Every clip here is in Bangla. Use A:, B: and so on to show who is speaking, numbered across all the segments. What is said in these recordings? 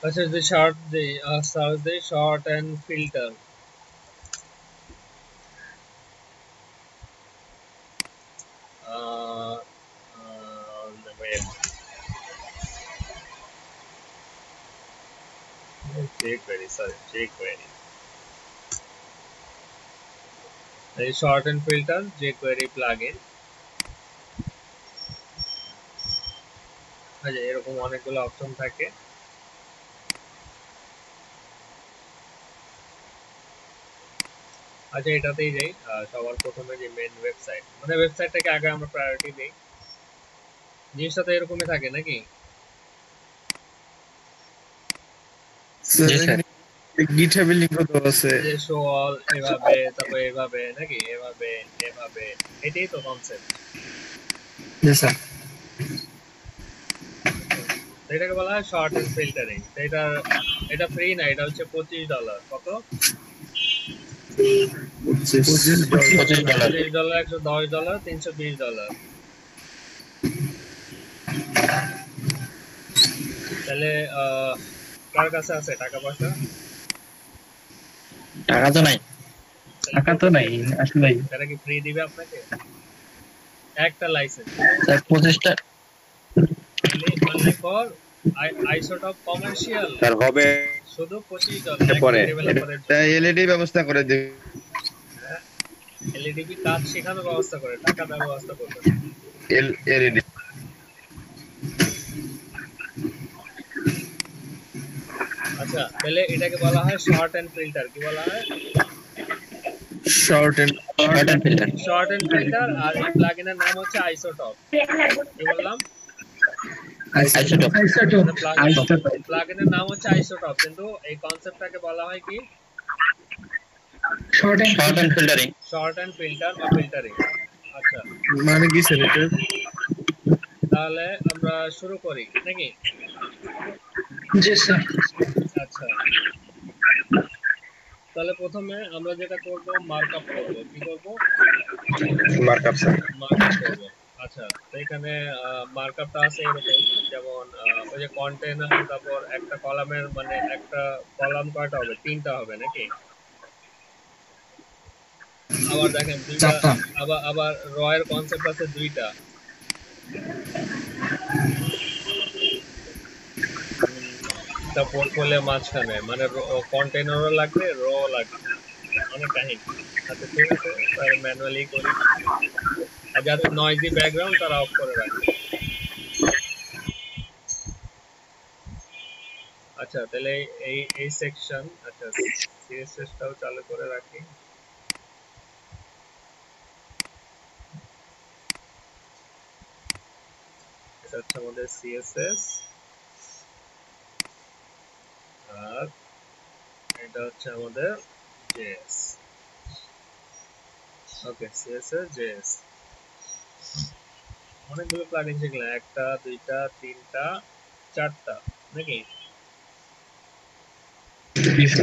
A: আচ্ছা the short the search the short and filter wait jQuery sorry jQuery the short and filter jQuery plugin আচ্ছা এরকম অনেকগুলো অপশন থাকে আচ্ছা এটাতেই যাই সবার প্রথমে যে মেন ওয়েবসাইট মানে ওয়েবসাইটটাকে আগে আমরা প্রায়োরিটি দেই জিনিসটা তো এরকমই থাকে নাকি
B: স্যার এখানে গিটহাবে লিংক দেওয়া আছে
A: যে শো অল এভাবে তারপর এভাবে নাকি এভাবে এভাবে এটাই তো কনসেপ্ট
B: জি স্যার
A: এটাকে বলা হয় শর্ট এন্ড ফিল্টারিং এটা ফ্রি না এটা হচ্ছে $25 কত $25 $110 $320 তাহলে কার কাছে আছে টাকা পয়সা
C: টাকা তো নাই আসলে
A: তারা কি ফ্রি দিবে আপনাকে একটা লাইসেন্স
C: স্যার 25টা
A: only for isotope commercial
D: sir হবে
A: শুধু $25
D: পরে
B: এলইডি ব্যবস্থা করে দেবে
A: এলইডি কাজ শেখানোর ব্যবস্থা করে টাকা দেওয়ার ব্যবস্থা করবে
B: এলইডি
A: আচ্ছা তাহলে এটাকে বলা হয় শর্ট এন্ড ফিল্টার কি বলা হয়
B: শর্ট এন্ড
A: ফিল্টার আর এই প্লাগইনের নাম হচ্ছে আইসোটপ কি বললাম
C: আইসোটপ
A: প্লাগইনের নাম হচ্ছে আইসোটপ কিন্তু এই কনসেপ্টটাকে বলা হয় কি
C: শর্ট এন্ড ফিল্টারিং
A: ফিল্টার বা ফিল্টারিং আচ্ছা
B: মানে কি স্যার এটা
A: তাহলে আমরা শুরু করি নাকি
C: জি স্যার
A: আচ্ছা তাহলে প্রথমে আমরা যেটা করব মার্কআপ করব কি করব
D: মার্কআপ স্যার
A: মার্কআপ করব আচ্ছা তো এখানে মার্কআপটা আছে এরকম যেমন ওই যে কন্টেইনার তারপর একটা কলামের মানে একটা কলাম কয়টা হবে তিনটা হবে নাকি আবার দেখেন দুইটা আবার রয়ের কনসেপ্ট আছে দুইটা তা পোর্টফোলিও মাঝখানে মানে কন্টেইনারও লাগবে র লাগবে অনেক কাহিনী আচ্ছা ঠিক আছে তাহলে ম্যানুয়ালি করি আর যাদের নয়েজি ব্যাকগ্রাউন্ড তারা অফ করে রাখবে আচ্ছা তাহলে এই সেকশন আচ্ছা সিএসএসটাও চালু করে রাখি এটা হচ্ছে আমাদের সিএসএস আর এটা হচ্ছে আমাদের জেএস ওকে সিএসএস জেএস অনেকগুলো প্লাগইন শিখলাম একটা দুইটা তিনটা চারটা নাকি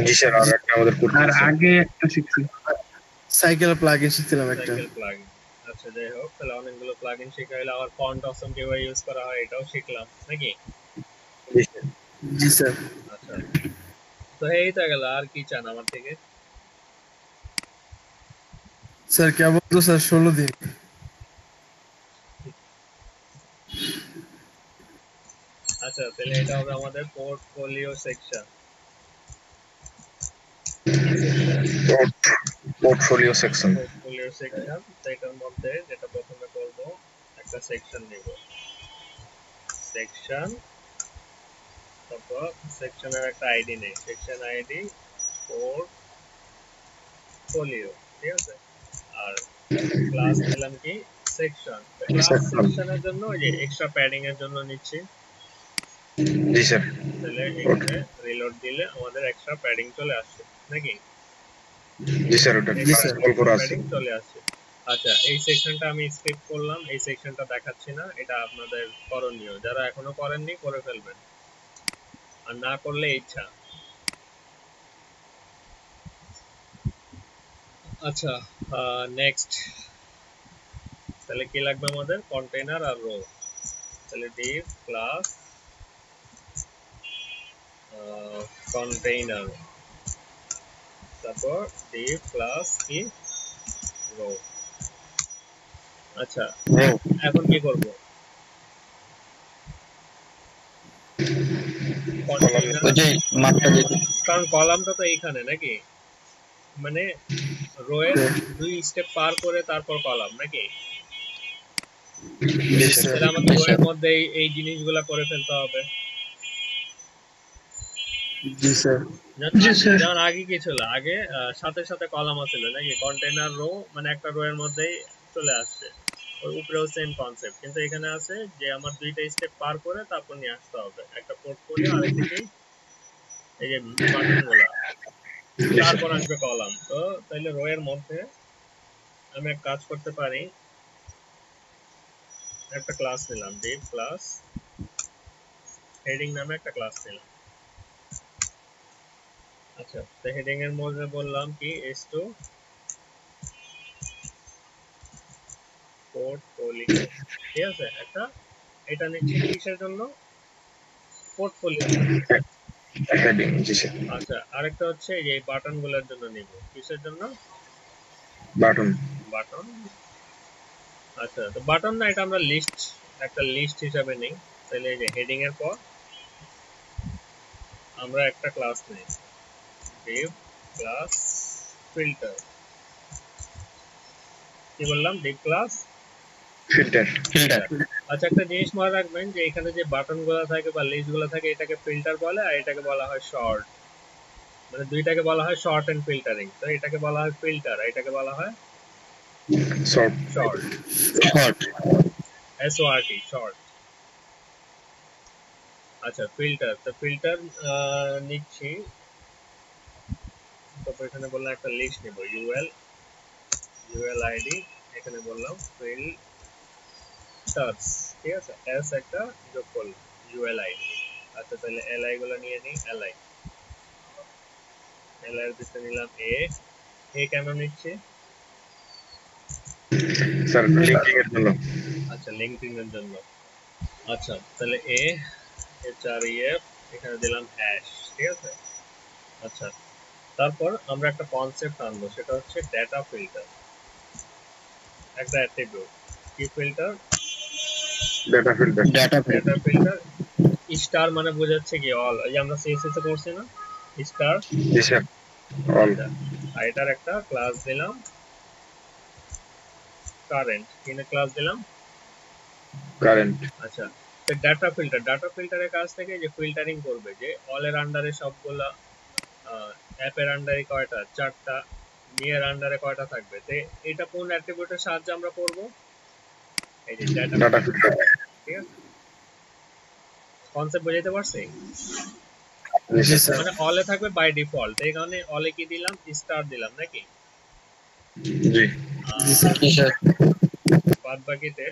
D: জি স্যার আর একটা আমাদের
C: আর আগে একটা শিখছি
B: সাইকেল প্লাগইন শিখছিলাম একটা
A: সাইকেল প্লাগইন আচ্ছা যাই হোক তাহলে অনেকগুলো প্লাগইন শেখা হলো আবার ফন্ট অপশন কিভাবে ইউজ করা হয় এটাও শিখলাম নাকি
B: জি স্যার
A: আচ্ছা তো এই তো গেল আর কি চান আমার থেকে
B: স্যার কেবল তো স্যার 16 দিন
A: আচ্ছা তাহলে এটা হবে আমাদের পোর্টফোলিও সেকশন
D: পোর্টফোলিও সেকশন
A: এটার মধ্যে যেটা প্রথমে করব একটা সেকশন নিব সেকশন তারপর সেকশনের একটা আইডি নেই সেকশন আইডি পোর্টফোলিও ঠিক আছে আর ক্লাস দিলাম কি সেকশন ক্লাস সেকশনের জন্য ওই যে এক্সট্রা প্যাডিং এর জন্য নিচ্ছি
D: জি স্যার
A: তাহলে এখানে রিলোড দিলে আমাদের এক্সট্রা প্যাডিং চলে আসছে নাকি
D: জি স্যার ওটা কল করা আছে
A: চলে আসছে আচ্ছা এই সেকশনটা আমি স্কিপ করলাম এই সেকশনটা দেখাচ্ছি না এটা আপনাদের করণীয় যারা এখনো করেননি করে ফেলবেন আর না করলে ইচ্ছা আচ্ছা নেক্সট তাহলে কি লাগবে আমাদের কন্টেইনার আর রো তাহলে div ক্লাস কন্টেইনার, তারপর div ক্লাস কি রো। আচ্ছা, এখন কি করব? কন্টেইনার,
C: ওই যে মাপটা দেখি।
A: কারণ কলামটা তো এইখানে নাকি, মানে রো এর 2 স্টেপ পার করে তারপর কলাম নাকি?
B: জি স্যার
A: তাহলে আমাকে রো এর মধ্যে এই জিনিসগুলা করে ফেলতে হবে।
B: জি স্যার
A: যেমন আগে কি ছিল, আগে সাথে সাথে কলাম ছিল নাকি, কন্টেইনার রো মানে একটা রো এর মধ্যেই চলে আসছে, ওর উপরেও সেম কনসেপ্ট, কিন্তু এখানে আছে যে আমার 2টা স্টেপ পার করে তারপর নিয়ে আসতে হবে, একটা পোর্টফোলিও আর একদিকে এই যে বাটন গুলা, তারপর আসবে কলাম। তো তাহলে রো এর মধ্যে আমি এক কাজ করতে পারি, একটা ক্লাস নিলাম div ক্লাস হেডিং নামে একটা ক্লাস নিলাম। আচ্ছা, তো হেডিং এর মধ্যে বললাম কি s2 পোর্টফোলিও, ঠিক আছে, একটা এটা নিচ্ছে কিসের জন্য, পোর্টফোলিও।
D: হেডিং। জি স্যার।
A: আচ্ছা, আরেকটা হচ্ছে এই যে বাটন গুলোর জন্য নিব, কিসের জন্য,
D: বাটন।
A: বাটন। আচ্ছা, তো বাটন না, এটা আমরা লিস্ট, একটা লিস্ট হিসাবে নেই। তাহলে এই যে হেডিং এর পর আমরা একটা ক্লাস নেই, div ক্লাস ফিল্টার। কি বললাম, div ক্লাস
D: ফিল্টার।
C: ফিল্টার।
A: আচ্ছা, একটা জিনিস মনে রাখবেন যে এখানে যে বাটন গুলো থাকে বা লিস্ট গুলো থাকে, এটাকে ফিল্টার বলে আর এটাকে বলা হয় শর্ট, মানে দুইটাকে বলা হয় শর্ট এন্ড ফিল্টারিং। তো এটাকে বলা হয় ফিল্টার, এটাকে বলা হয়
D: sort.
A: Short,
C: short.
A: SORT, short. আচ্ছা, ফিল্টার, তো ফিল্টার নিচ্ছি, তো এখানে বললাম একটা লিস্ট নেব, UL ID, এখানে বললাম ফিল্টারস, ঠিক আছে, এস একটা যোগ করলাম ULID। আচ্ছা, তাহলে LI গুলো নিয়ে নিই, LI এর ভিতরে নিলাম এ কেন নিচ্ছি,
D: স্যার লিংকিং এর জন্য।
A: আচ্ছা, লিঙ্কিং এর জন্য। আচ্ছা, তাহলে HREF এখানে দিলাম হ্যাশ, ঠিক আছে। আচ্ছা, তারপর আমরা একটা কনসেপ্ট আনবো, সেটা হচ্ছে ডেটা ফিল্টার, একটা অ্যাট্রিবিউট। কি filter,
D: data filter.
C: Data
A: data
C: filter.
A: Filter. Star মানে বোঝাচ্ছে কি অল, এই যে আমরা CSS এ করছি না স্টার।
D: জি স্যার। অল।
A: আচ্ছা, আর এটার একটা ক্লাস দিলাম কারেন্ট, কিনে ক্লাস দিলাম।
D: কারেন্ট।
A: আচ্ছা, তো ডাটা ফিল্টার, ডাটা ফিল্টারের কাজ থেকে যে ফিল্টারিং করবে, যে অল এর আন্ডারে সবগুলা, অ্যাপের আন্ডারে কয়টা, 4টা, মেয়ের আন্ডারে কয়টা থাকবে, তো এটা কোন অ্যাট্রিবিউটের সাহায্যে আমরা করব, এই যে ডাটা
D: ডাটা
A: ফিল্টার,
D: ফিল্টার।
A: ঠিক আছে। কনসেপ্ট বুঝাইতে পারছি?
D: জি
B: জি
D: স্যার।
B: স্যার
A: মানে অলে থাকবে বাই ডিফল্ট, এই কারণে অলে কি দিলাম, স্টার দিলাম নাকি।
D: জি।
B: জি স্যার
C: জি স্যার।
A: বাদ বাকিতে,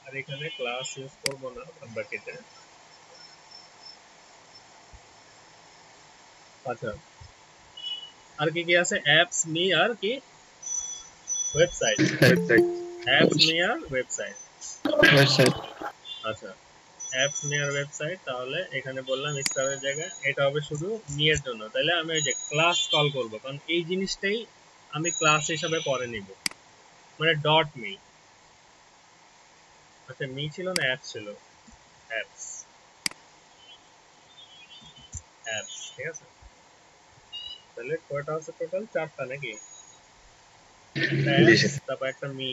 A: আর এখানে ক্লাস ইউজ করব না বাদ বাকিতে। আচ্ছা, আর কি কি আছে, অ্যাপস মি আর কি ওয়েবসাইট,
D: ওয়েবসাইট।
A: অ্যাপস মি আর ওয়েবসাইট।
C: ওয়েবসাইট।
A: আচ্ছা, অ্যাপস মি আর ওয়েবসাইট, তাহলে এখানে বললাম স্টারের জায়গায় এটা হবে শুধু মি এর জন্য। তাহলে আমি এই যে ক্লাস কল করব, কারণ এই জিনিসটাই আমি ক্লাস হিসাবে পরে নিব, মানে ডট মি। আচ্ছা, মি ছিল না অ্যাপস ছিল, অ্যাপস, অ্যাপস, ঠিক আছে। তাহলে কয়টা আছে টোটাল, 4টা নাকি, একটা
D: জি
A: অ্যাপস,
D: স্যার।
A: তারপর একটা মি,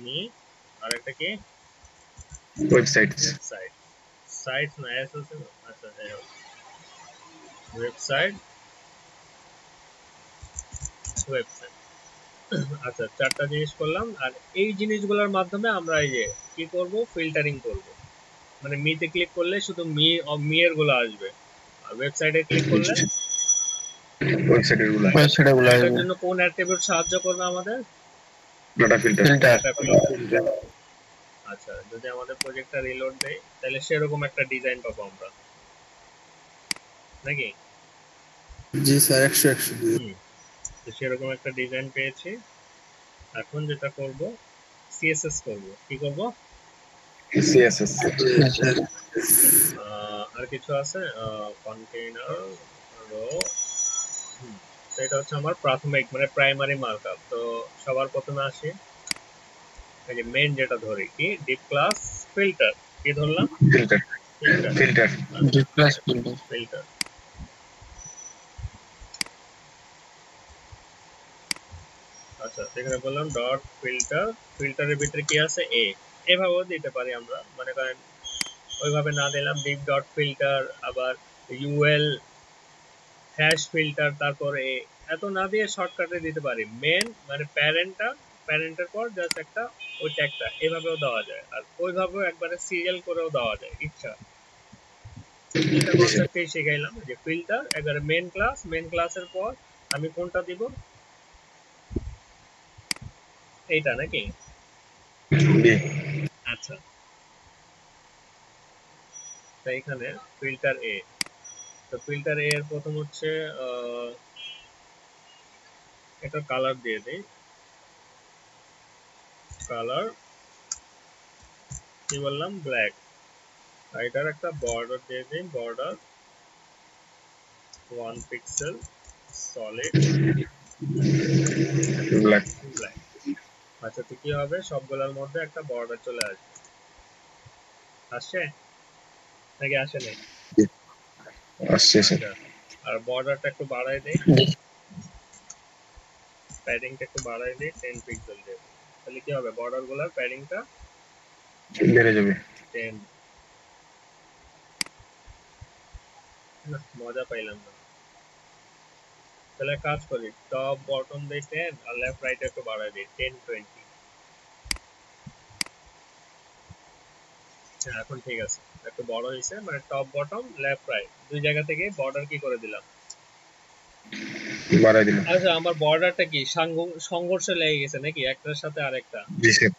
A: মি, আর একটা কি
D: ওয়েবসাইট।
A: ওয়েবসাইট, সাইট না এস আছে না? আচ্ছা, যাই হোক, ওয়েবসাইট, ওয়েবসাইট। আচ্ছা, 4টা জিনিস করলাম, আর এই জিনিসগুলোর মাধ্যমে আমরা এই যে কি করব, ফিল্টারিং করব। মানে মিতে ক্লিক করলে শুধু মি এর গুলো আসবে, আর ওয়েবসাইটে ক্লিক করলে
D: ওয়েবসাইটের গুলা।
C: ওয়েবসাইটে গুলো
A: এটার
C: আসবে।
A: জন্য কোন অ্যাট্রিবিউট সাহায্য করবে আমাদের,
D: data filter.
C: Filter.
A: Data filter. আচ্ছা, যদি আমাদের প্রজেক্টটা রিলোড দেই, তাহলে সেরকম একটা ডিজাইন পাবো আমরা নাকি।
B: জি স্যার 100
A: হুম, তো সেরকম একটা ডিজাইন পেয়েছি। এখন যেটা করব, সিএসএস করব। কি করব,
D: সিএসএস
C: Yes, sir.
A: আর কিছু আছে কন্টেইনার রো। সেটা হচ্ছে আমার প্রাথমিক মানে প্রাইমারি মার্কআপ। তো সবার প্রথমে আসি এই যে মেন যেটা ধরি কি ডিপ ক্লাস ফিল্টার কি ধরলাম
D: filter
A: filter
D: filter
C: Deep class filter.
A: Filter আচ্ছা এখানে বললাম ডট ফিল্টার ফিল্টারের ভিতরে কি আছে এ এভাবেও দিতে পারি আমরা মনে করেন ওইভাবে না দিলাম ডিপ ডট ফিল্টার আবার ইউএল হ্যাশ ফিল্টার তারপরে এত না দিয়ে শর্টকাটে দিতে পারি মেন মানে প্যারেন্টের পর জাস্ট একটা ওই ট্যাগটা এভাবেও দেওয়া যায় আর ওইভাবেও একবারে সিরিয়াল করেও দেওয়া যায় ইচ্ছা এটা কনসেপ্টই শিখাইলাম যে ফিল্টার একবারে মেন ক্লাসের পর আমি কোনটা দিব এইটা নাকি
D: বি
A: আচ্ছা তো এখানে ফিল্টার এ তো ফিল্টার এ এর প্রথম হচ্ছে এটা কালার দিয়ে দেই কালার কি বললাম ব্ল্যাক আর এটার একটা বর্ডার দিয়ে দিই border 1 pixel solid
D: black
A: black আচ্ছা তো কি হবে সবগুলোর মধ্যে একটা বর্ডার চলে আসবে আসছে নাকি আসে নাই
D: আসছে স্যার
A: আচ্ছা আর বর্ডারটা একটু বাড়াই দেই
C: This
A: প্যাডিংটা একটু বাড়াই দিই 10 পিক্সেল দিয়ে তাহলে কি হবে বর্ডার গুলার প্যাডিংটা
D: বেড়ে যাবে
A: 10 না মজা পাইলাম না তাহলে কাজ করি টপ বটম দেই 10 আর লেফট রাইট একটু বাড়াই দিই 10 20 হ্যাঁ এখন ঠিক আছে একটু বড় হয়েছে মানে টপ বটম লেফট রাইট দুই জায়গা থেকে বর্ডার কি করে দিলাম
D: বাড়াই দিলাম
A: আচ্ছা আমার বর্ডারটা কি সংঘর্ষ লেগে গেছে নাকি একটার সাথে আরেকটা
D: জি sir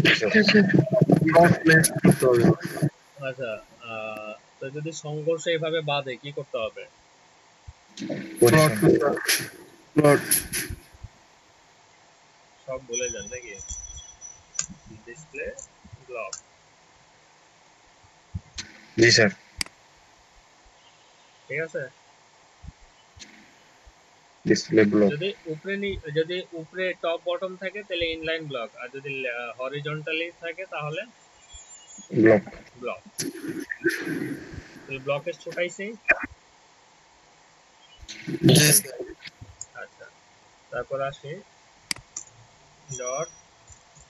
C: yes, sir.
B: Not place করতে হবে
A: আচ্ছা তো যদি সংঘর্ষ এভাবে বাঁধে কি করতে হবে
B: প্লট
D: পজিশন
B: প্লট
A: সব ভুলে যান নাকি ডিসপ্লে ব্লক
D: জি স্যার
A: ঠিক আছে
D: ডিসপ্লে ব্লক
A: যদি উপরে টপ বটম থাকে তাহলে ইনলাইন ব্লক আর যদি হরিজন্টালি থাকে তাহলে
D: ব্লক
A: ব্লক তাহলে ব্লকের ছোটাইছে
B: জি স্যার
A: আচ্ছা তারপর আসি ডট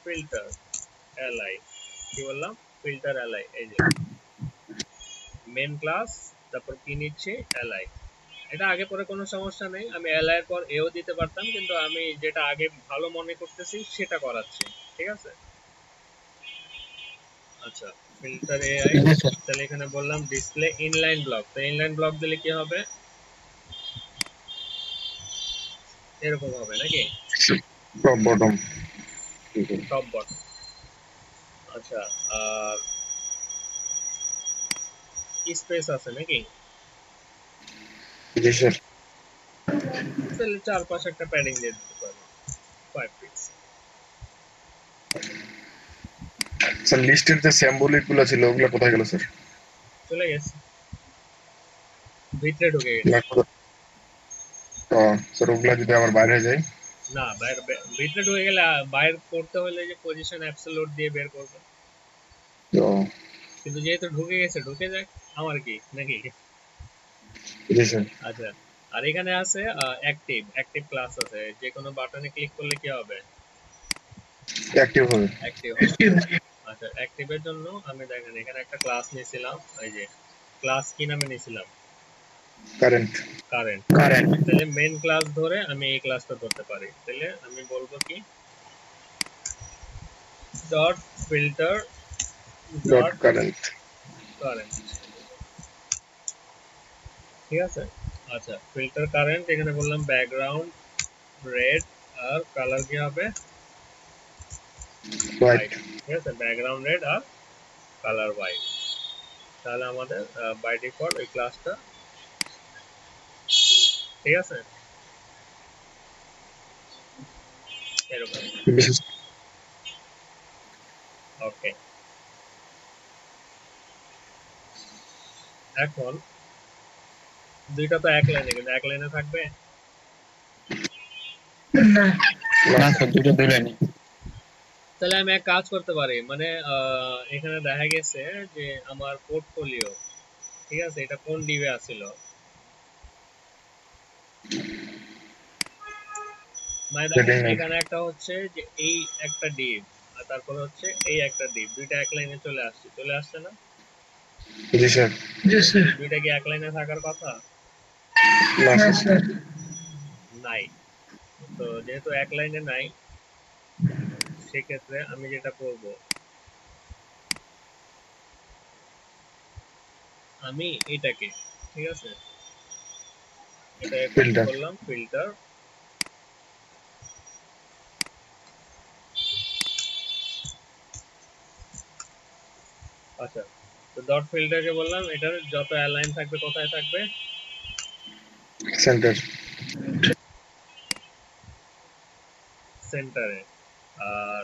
A: ফিল্টার এলআই কি বললাম ফিল্টার এলআই এই যে মেন ক্লাস তারপর কি নিচ্ছে এলআই এটা আগে পরে কোনো সমস্যা নেই আমি এলআই এর পর এও দিতে পারতাম কিন্তু আমি যেটা আগে ভালো মনে করতেছি সেটা করাচ্ছি ঠিক আছে আচ্ছা ফিল্টার এআই
C: Yes, sir.
A: তাহলে এখানে বললাম ডিসপ্লে ইনলাইন ব্লক তো ইনলাইন ব্লক দিলে কি হবে এরকম হবে নাকি
D: টপ বটম
A: টপ বটম আচ্ছা আর স্পেস আছে নাকি
D: জি স্যার
A: তাহলে চারপাশে একটা প্যাডিং দিয়ে দিতে পারবো 5 পিক্স
D: স্যার লিস্টের যে সিম্বলিক গুলো ছিল ওগুলো কোথায় গেল স্যার
A: চলে গেছে ভিতরে ঢুকে গেছে
D: ও স্যার ওগুলা যদি আবার বাইরে যায়
A: না বাইরে ভিতরে ঢুকে গেলে বাইরে করতে হলে যে পজিশন অ্যাবসলিউট দিয়ে বের করবে
D: তো
A: কিন্তু যেহেতু ঢুকে গেছে ঢুকে যাক আমার কি নাকি
D: জি স্যার
A: আচ্ছা আর এখানে আছে অ্যাক্টিভ ক্লাস আছে যে কোনো বাটনে ক্লিক করলে কি হবে
D: অ্যাক্টিভ হবে
A: অ্যাক্টিভ আচ্ছা অ্যাক্টিভের জন্য আমি দেখেন এখানে একটা ক্লাস নিয়েছিলাম এই যে ক্লাস কি নামে নিয়েছিলাম
D: কারেন্ট
A: কারেন্ট
C: Current.
A: তাহলে মেন ক্লাস ধরে আমি এই ক্লাসটা ধরতে পারি তাহলে আমি বলবো কি dot filter
D: dot
A: dot
D: current
A: current ঠিক আছে আচ্ছা ফিল্টার কারেন্ট এখানে বললাম ব্যাকগ্রাউন্ড রেড আর কালার কি হবে
D: হোয়াইট
A: ঠিক আছে ব্যাকগ্রাউন্ড রেড আর কালার হোয়াইট তাহলে আমাদের বাই ডিফল্ট এই ক্লাসটা ঠিক আছে এরকম
D: বিশেষ
A: ওকে এখন দুইটা তো এক লাইনে, কিন্তু এক লাইনে থাকবে
C: না স্যার, দুটো দুই লাইনে।
A: তাহলে আমি এক কাজ করতে পারি, মানে এখানে দেখা গেছে যে আমার পোর্টফোলিও, ঠিক আছে, এটা কোন ডিবে আছিল, মানে দেখেন এখানে একটা হচ্ছে যে এই একটা ডিপ, আর তারপর হচ্ছে এই একটা ডিপ, দুইটা এক লাইনে চলে আসছে না?
D: জি স্যার।
C: জি স্যার।
A: দুইটা কি এক লাইনে থাকার কথা?
D: না
C: না
D: স্যার।
C: স্যার।
A: নাই। তো যেহেতু এক লাইনে নাই, সেক্ষেত্রে আমি যেটা করব, আমি এটাকে, ঠিক আছে, এটাকে কপি
D: ফিল্টার।
A: করলাম, ফিল্টার। আচ্ছা, তো ডট ফিল্টারকে বললাম এটার যত অ্যালাইন থাকবে কোথায় থাকবে?
D: সেন্টার।
A: সেন্টারে। আর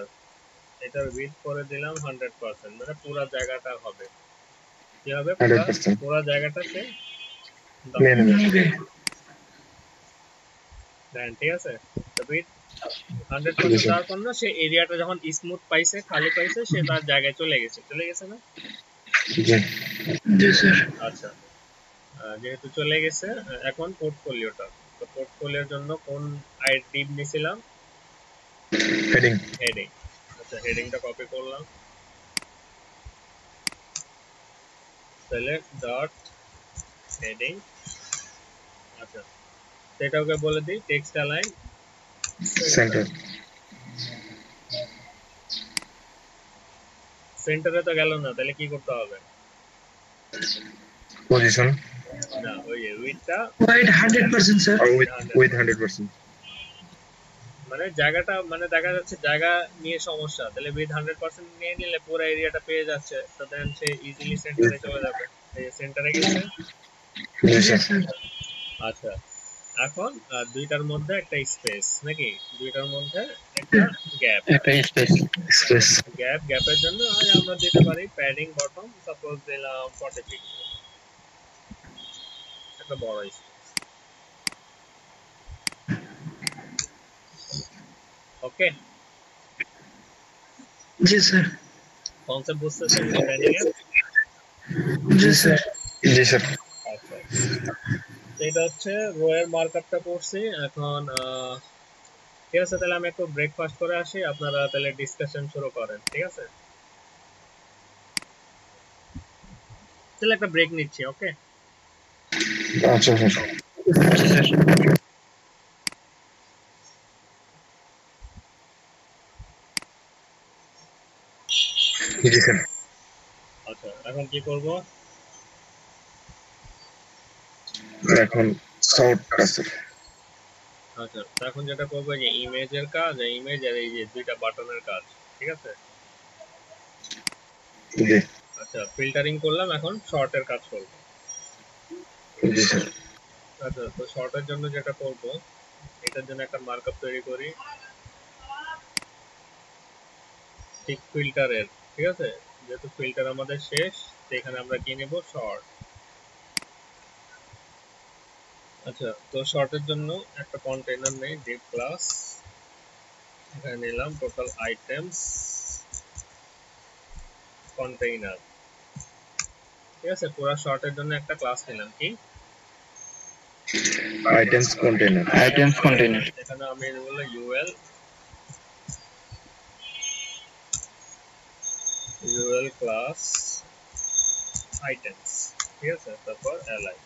A: এটার উইডথ করে দিলাম 100%, মানে পুরো জায়গাটা হবে, কি হবে,
D: 100%।
A: পুরো জায়গাটা সে
D: নিয়ে নেবে।
C: নিবে।
A: দেন, ঠিক আছে। তো উইডথ
D: জি
A: 100%
D: স্যার।
A: দেওয়ার পর না, সে এরিয়াটা যখন স্মুথ পাইছে, খালি পাইছে, সে তার জায়গায় চলে গেছে না?
D: জি।
C: জি স্যার।
A: আচ্ছা, যেহেতু চলে গেছে, এখন পোর্টফোলিওটা, তো পোর্টফোলিওর জন্য কোন আইডি নিয়েছিলাম?
D: হেডিং।
A: হেডিং। আচ্ছা, হেডিংটা কপি করলাম, সিলেক্ট ডট হেডিং। আচ্ছা, সেটাকে বলে দিই টেক্সট অ্যালাইন সেন্টার।
D: সেন্টার।
A: সেন্টারে তো গেল না, তাহলে কি করতে হবে?
D: পজিশন।
A: না, ওই যে উইডথটা
C: ওয়াইড 100% স্যার।
D: উইথ 100%।
A: মানে জায়গাটা, মানে দেখা যাচ্ছে জায়গা নিয়ে সমস্যা, তাহলে উইথ 100% নিয়ে নিলে পুরো এরিয়াটা পেয়ে যাচ্ছে, তো দেন সে ইজিলি সেন্টারে চলে যাবে। এই সেন্টারে গেছে।
D: জি
C: জি
D: স্যার।
C: স্যার।
A: আচ্ছা, এখন দুইটার মধ্যে একটা স্পেস নাকি, দুইটার মধ্যে একটা গ্যাপ,
C: একটা স্পেস।
D: স্পেস।
A: গ্যাপের জন্য আজ আমরা দিতে পারি প্যাডিং বটম, সাপোজ দিলাম 40 পিক্সেল, একটা বড় স্পেস। ওকে,
C: জি স্যার।
A: কনসেপ্ট বুঝতেছেন তো প্যাডিং এর?
C: জি স্যার।
D: জি স্যার।
A: আচ্ছা, তো এটা হচ্ছে রো এর মার্কআপটা করছি। এখন ঠিক আছে, তাহলে আমি একটু ব্রেকফাস্ট করে আসি, আপনারা তাহলে ডিসকাশন শুরু করেন, ঠিক আছে? তাহলে একটা ব্রেক নিচ্ছি, ওকে?
D: আচ্ছা স্যার।
C: জি স্যার।
D: জি স্যার।
A: আচ্ছা, এখন কি করব?
D: এখন শর্ট আছে।
A: আচ্ছা, তো এখন যেটা করবো যে ইমেজের কাজ, ইমেজ আর এই যে দুইটা বাটনের কাজ, ঠিক আছে?
D: জি।
A: আচ্ছা, ফিল্টারিং করলাম, এখন শর্টের কাজ করব।
D: জি স্যার।
A: আচ্ছা, তো শর্টের জন্য যেটা করব, এটার জন্য একটা মার্কআপ তৈরি করি, ঠিক ফিল্টারের, ঠিক আছে? যেহেতু ফিল্টার আমাদের শেষ, তো এখানে আমরা কি নেব, শর্ট। আচ্ছা, তো শর্টের জন্য একটা কন্টেইনার নেই, ডিভ ক্লাস, এখানে নিলাম টোটাল আইটেমস কন্টেইনার, ঠিক আছে? পুরো শর্টের জন্য একটা ক্লাস নিলাম, কি
D: আইটেমস কন্টেইনার।
C: Items container.
A: এখানে আমি বললাম ইউএল, ইউএল ক্লাস আইটেমস, ঠিক আছে? তারপর এলআই,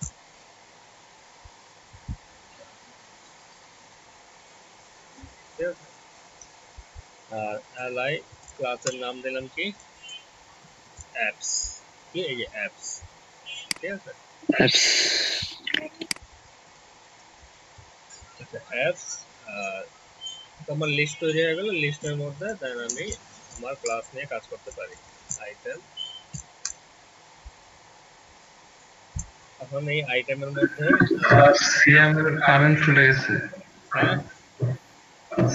A: ঠিক আছে? আর এলআই ক্লাসের নাম দিলাম কি, অ্যাপস, কি এই যে অ্যাপস, ঠিক আছে?
C: অ্যাপস।
A: আচ্ছা, অ্যাপস। আর আমার লিস্ট তৈরি হয়ে গেল, লিস্টের মধ্যে দেন আমি আমার ক্লাস নিয়ে কাজ করতে পারি, আইটেম। এখন এই আইটেমের মধ্যে
E: সিএম এর কারেন্ট চলে গেছে।
A: হ্যাঁ,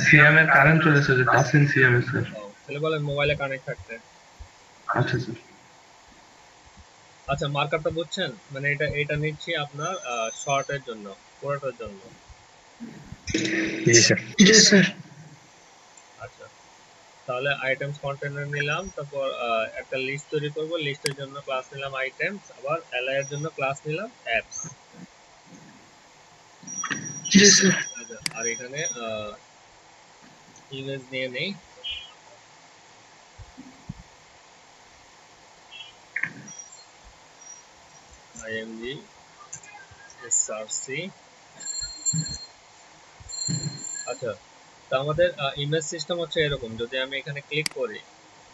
E: সিএম এর কারেন্ট চলে গেছে, তাসিন সিএম এর স্যার।
A: তাহলে বলেন মোবাইলে কানেক্ট থাকতে।
E: আচ্ছা স্যার।
A: আচ্ছা মার্কআপটা বুঝছেন, মানে এটা নিচ্ছি আপনার শর্টের জন্য, পুরোটার জন্য।
D: জি স্যার।
C: Yes, sir.
A: আচ্ছা তাহলে আইটেমস কন্টেনার নিলাম, তারপর একটা লিস্ট তৈরি করব, লিস্টের জন্য ক্লাস নিলাম আইটেমস, আবার এলআই এর জন্য ক্লাস নিলাম অ্যাপস।
C: Yes, sir.
A: আচ্ছা আর এখানে ইমেজ নিয়ে নেই, আইএমজি এসআরসি। আচ্ছা তো আমাদের ইমেজ সিস্টেম হচ্ছে এরকম, যদি আমি এখানে ক্লিক করি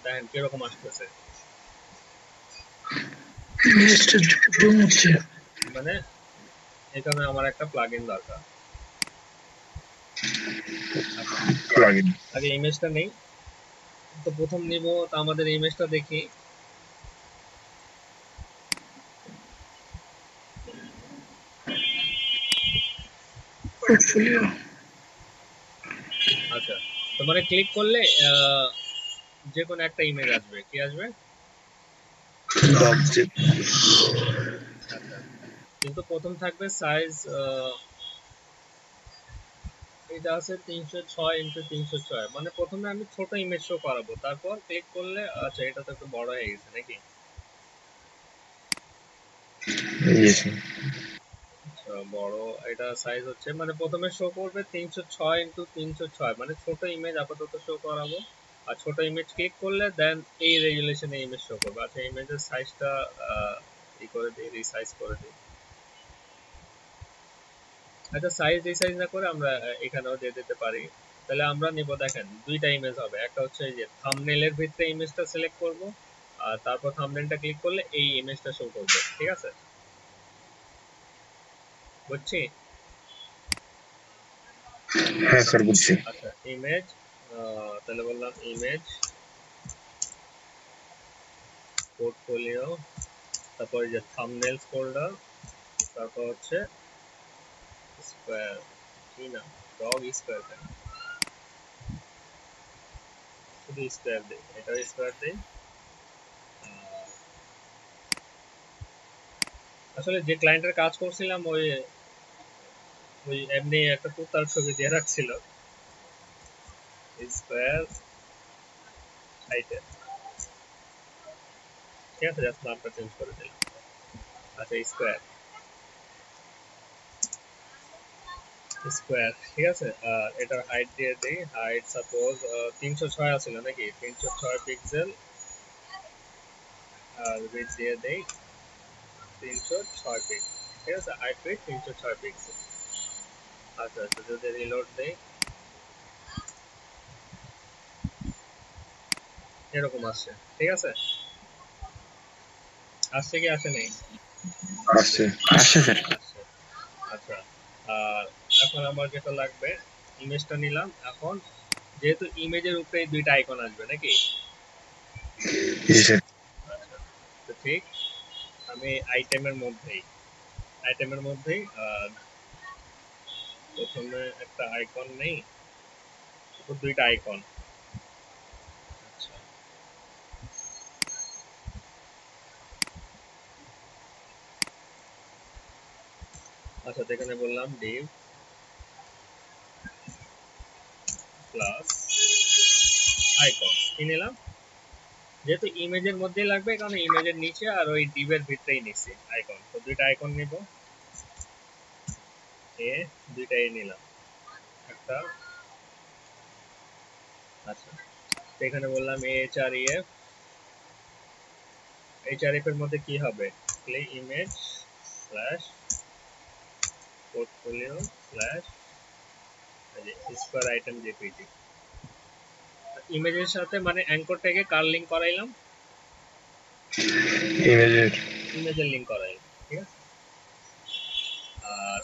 A: দেখেন কিরকম আসতেছে,
C: Mr. Jumuchi.
A: মানে এখানে আমার একটা প্লাগইন দরকার।
D: প্লাগইন।
A: আগে ইমেজটা নেই, তো প্রথম নিব, তো আমাদের ইমেজটা দেখি।
C: Portfolio.
A: আচ্ছা তো মানে ক্লিক করলে যে কোনো একটা ইমেজ আসবে, কি আসবে?
B: The object.
A: আচ্ছা কিন্তু প্রথম থাকবে সাইজ, এটা আছে 306x306, মানে প্রথমে আমি ছোট ইমেজ শো করাবো, তারপর ক্লিক করলে আচ্ছা এটা তো একটু বড় হয়ে গেছে নাকি?
D: জি স্যার।
A: আচ্ছা বড়, এটা সাইজ হচ্ছে মানে প্রথমে শো করবে 306x306, মানে ছোট ইমেজ আপাতত শো করাবো। আর ছোট ইমেজ ক্লিক করলে দেন এই রেজুলেশনে ইমেজ শো করবে। আচ্ছা ইমেজের সাইজটা ই করে দিই, রিসাইজ করে দিই। আচ্ছা সাইজ রিসাইজ না করে আমরা এখানেও দিয়ে দিতে পারি। তাহলে আমরা নিব, দেখেন দুইটা ইমেজ হবে, একটা হচ্ছে এই যে থাম্বনেলের ভিতরে ইমেজটা সিলেক্ট করব, আর তারপর থাম্বনেলটা ক্লিক করলে এই ইমেজটা শো করবে, ঠিক আছে? বুঝছি?
D: হ্যাঁ স্যার বুঝছি।
A: আচ্ছা ইমেজ, তাহলে বললাম ইমেজ পোর্টফোলিও, তারপর এই যে থাম্বনেলস ফোল্ডার, তারপর হচ্ছে স্কয়ার, কি না ডগ স্কয়ার, কেন শুধু স্কয়ার দেই, এটাও স্কয়ার দেই। আসলে যে ক্লায়েন্টের কাজ করছিলাম ওই ওই এমনি একটা কুত্তার ছবি দিয়ে রাখছিল, স্কয়ার হাইটের, ঠিক আছে, জাস্ট নামটা চেঞ্জ করে দিলাম। আচ্ছা স্কয়ার স্কয়ার ঠিক আছে, আর এটার হাইট দিয়ে দেই, হাইট সাপোজ 306 আছিল নাকি, 306 পিক্সেল, আর উইডথ দিয়ে দেই 306 পিক্সেল, ঠিক আছে, হাইট উইডথ 306 পিক্সেল। আচ্ছা আচ্ছা যদি রিলোড দেই এরকম আসছে, ঠিক আছে? আসছে কি আসে নেই?
D: আসছে।
C: আসছে স্যার।
A: আসছে। আচ্ছা আর এখন আমার যেটা লাগবে, ইমেজটা নিলাম, এখন যেহেতু ইমেজের উপরে দুইটা আইকন আসবে নাকি?
D: জি স্যার।
A: আচ্ছা তো ঠিক, আমি আইটেমের মধ্যেই প্রথমে একটা আইকন নেই, উপর দুইটা আইকন। আচ্ছা আচ্ছা তো এখানে বললাম div প্লাস আইকন, কি নিলাম? যেহেতু ইমেজের মধ্যেই লাগবে, কারণ ইমেজের নিচে আর ওই ডিভের ভিতরেই নিচ্ছি আইকন, তো দুইটা আইকন নিব, দুইটাই নিলাম একটা। আচ্ছা তো এখানে বললাম এইচআরইএফ, এইচআরএফ এর মধ্যে কি হবে, image slash portfolio slash square item JPG. ইমেজের সাথে মানে অ্যাঙ্কর ট্যাগে কার লিংক করাইলাম? ইমেজের লিংক করাইলাম, ঠিক আছে। আর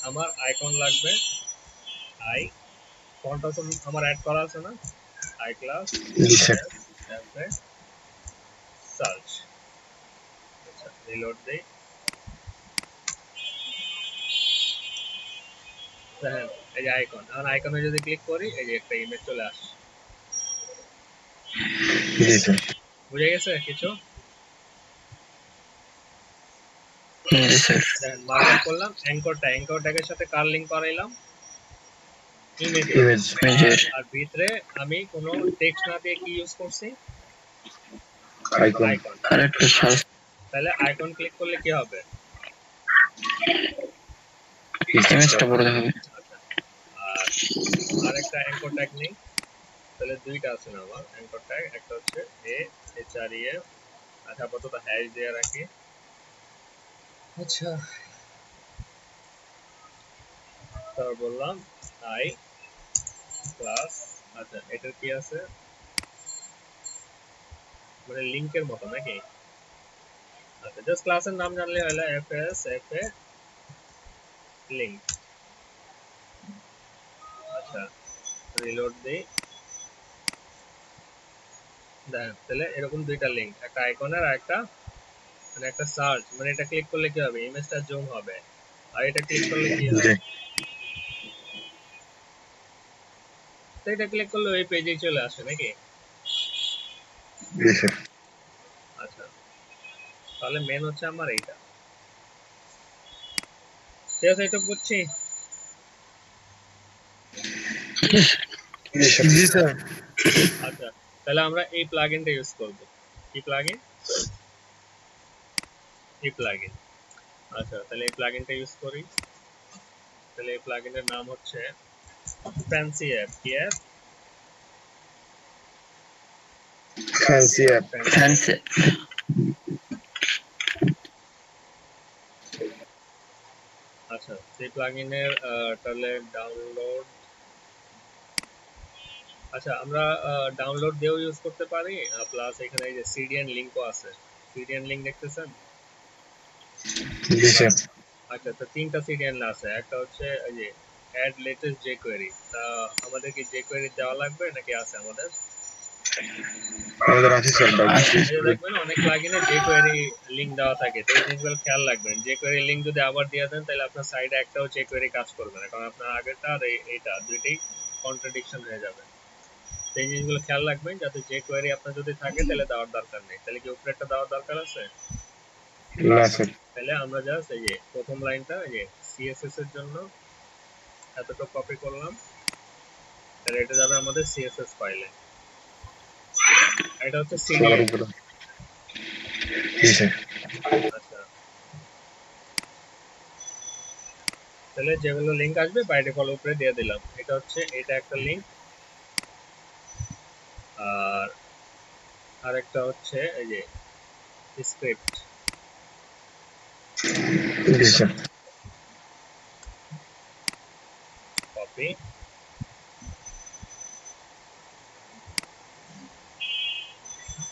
A: আমার আইকন লাগবে আই, ফন্ট আমার অ্যাড করা আছে না, I class
D: G sir.
A: Search. আচ্ছা রিলোড দেই, হ্যাঁ এই যে আইকন, এখন আইকনে যদি ক্লিক করি এই যে একটা ইমেজ চলে আসছে,
D: জি স্যার।
A: বুঝে গেছে কিছু?
B: জি স্যার।
A: দেখেন মার্কআপ করলাম অ্যাঙ্কর ট্যাগের সাথে কার লিংক করাইলাম ইমেজের
B: ইমেজ
C: ইমেজের
A: আর ভিতরে আমি কোনো টেক্সট না দিয়ে কি ইউজ করছি
D: আইকন
A: আইকন
C: আর একটা সার্চ
A: তাহলে আইকন ক্লিক করলে কি হবে
C: ইমেজটা বড় দেখাবে।
A: আচ্ছা আর আরেকটা অ্যাঙ্কর ট্যাগ নেই তাহলে দুইটা আছে না আমার অ্যাঙ্কর ট্যাগ একটা হচ্ছে AHREF আচ্ছা আপাতত হ্যাশ দিয়ে রাখি আচ্ছা তারপর বললাম আই ক্লাস আচ্ছা এটার কি আছে মানে লিংকের মতো নাকি আচ্ছা জাস্ট ক্লাসের নাম জানলে হলো FSFA লিংক আচ্ছা রিলোড দেই দেখেন তাহলে এরকম দুইটা লিংক একটা আইকনের আর একটা মানে একটা সার্চ মানে এটা ক্লিক করলে কি হবে ইমেজটা জুম হবে আর এটা ক্লিক করলে কি হবে তো এটা ক্লিক করলে ওই পেজেই চলে আসে নাকি
D: জি স্যার।
A: আচ্ছা তাহলে মেন হচ্ছে আমার এইটা ঠিক আছে এটা বুঝছি
B: জি স্যার।
A: আচ্ছা তাহলে আমরা এই প্লাগইনটা ইউজ করব কি প্লাগইন এই প্লাগইন আচ্ছা তাহলে এই প্লাগইনটা ইউজ করি তাহলে এই প্লাগইনের নাম হচ্ছে ফ্যান্সি অ্যাপ কি অ্যাপ
B: ফ্যান্সি অ্যাপ।
C: ফ্যান্সি
A: আচ্ছা সেই প্লাগইনের তাহলে ডাউনলোড আচ্ছা আমরা ডাউনলোড দিয়েও ইউজ করতে পারি প্লাস এখানে এই যে সিডিএন লিংকও আছে সিডিএন লিংক দেখতেছেন
D: জি স্যার।
A: আচ্ছা তো তিনটা সিডিএন আছে একটা হচ্ছে এই যে অ্যাড লেটেস্ট jQuery তা আমাদের কি jQuery দেওয়া লাগবে নাকি আছে আমাদের
D: আমাদের আছে স্যার
A: এই যে দেখবেন অনেক প্লাগইনে jQuery লিংক দেওয়া থাকে তো এই জিনিসগুলো খেয়াল রাখবেন jQuery লিংক যদি আবার দিয়ে দেন তাহলে আপনার সাইডে একটাও jQuery কাজ করবে না কারণ আপনার আগেরটা আর এইটা দুইটাই কন্ট্রাডিকশন হয়ে যাবে সেই জিনিসগুলো খেয়াল রাখবেন যাতে jQuery আপনার যদি থাকে তাহলে দেওয়ার দরকার নেই তাহলে কি উপরেরটা দেওয়ার দরকার আছে
D: না স্যার।
A: তাহলে আমরা জাস্ট এই যে প্রথম লাইনটা এই যে সিএসএস এর জন্য এতটুকু কপি করলাম তাহলে এটা যাবে আমাদের সিএসএস ফাইলে এটা হচ্ছে সিডিএন
D: জি স্যার।
A: আচ্ছা তাহলে যেগুলো লিংক আসবে বাই ডিফল্ট উপরে দিয়ে দিলাম এটা হচ্ছে এটা একটা লিংক আর আরেকটা হচ্ছে এই যে স্ক্রিপ্ট
D: জি স্যার।
A: কপি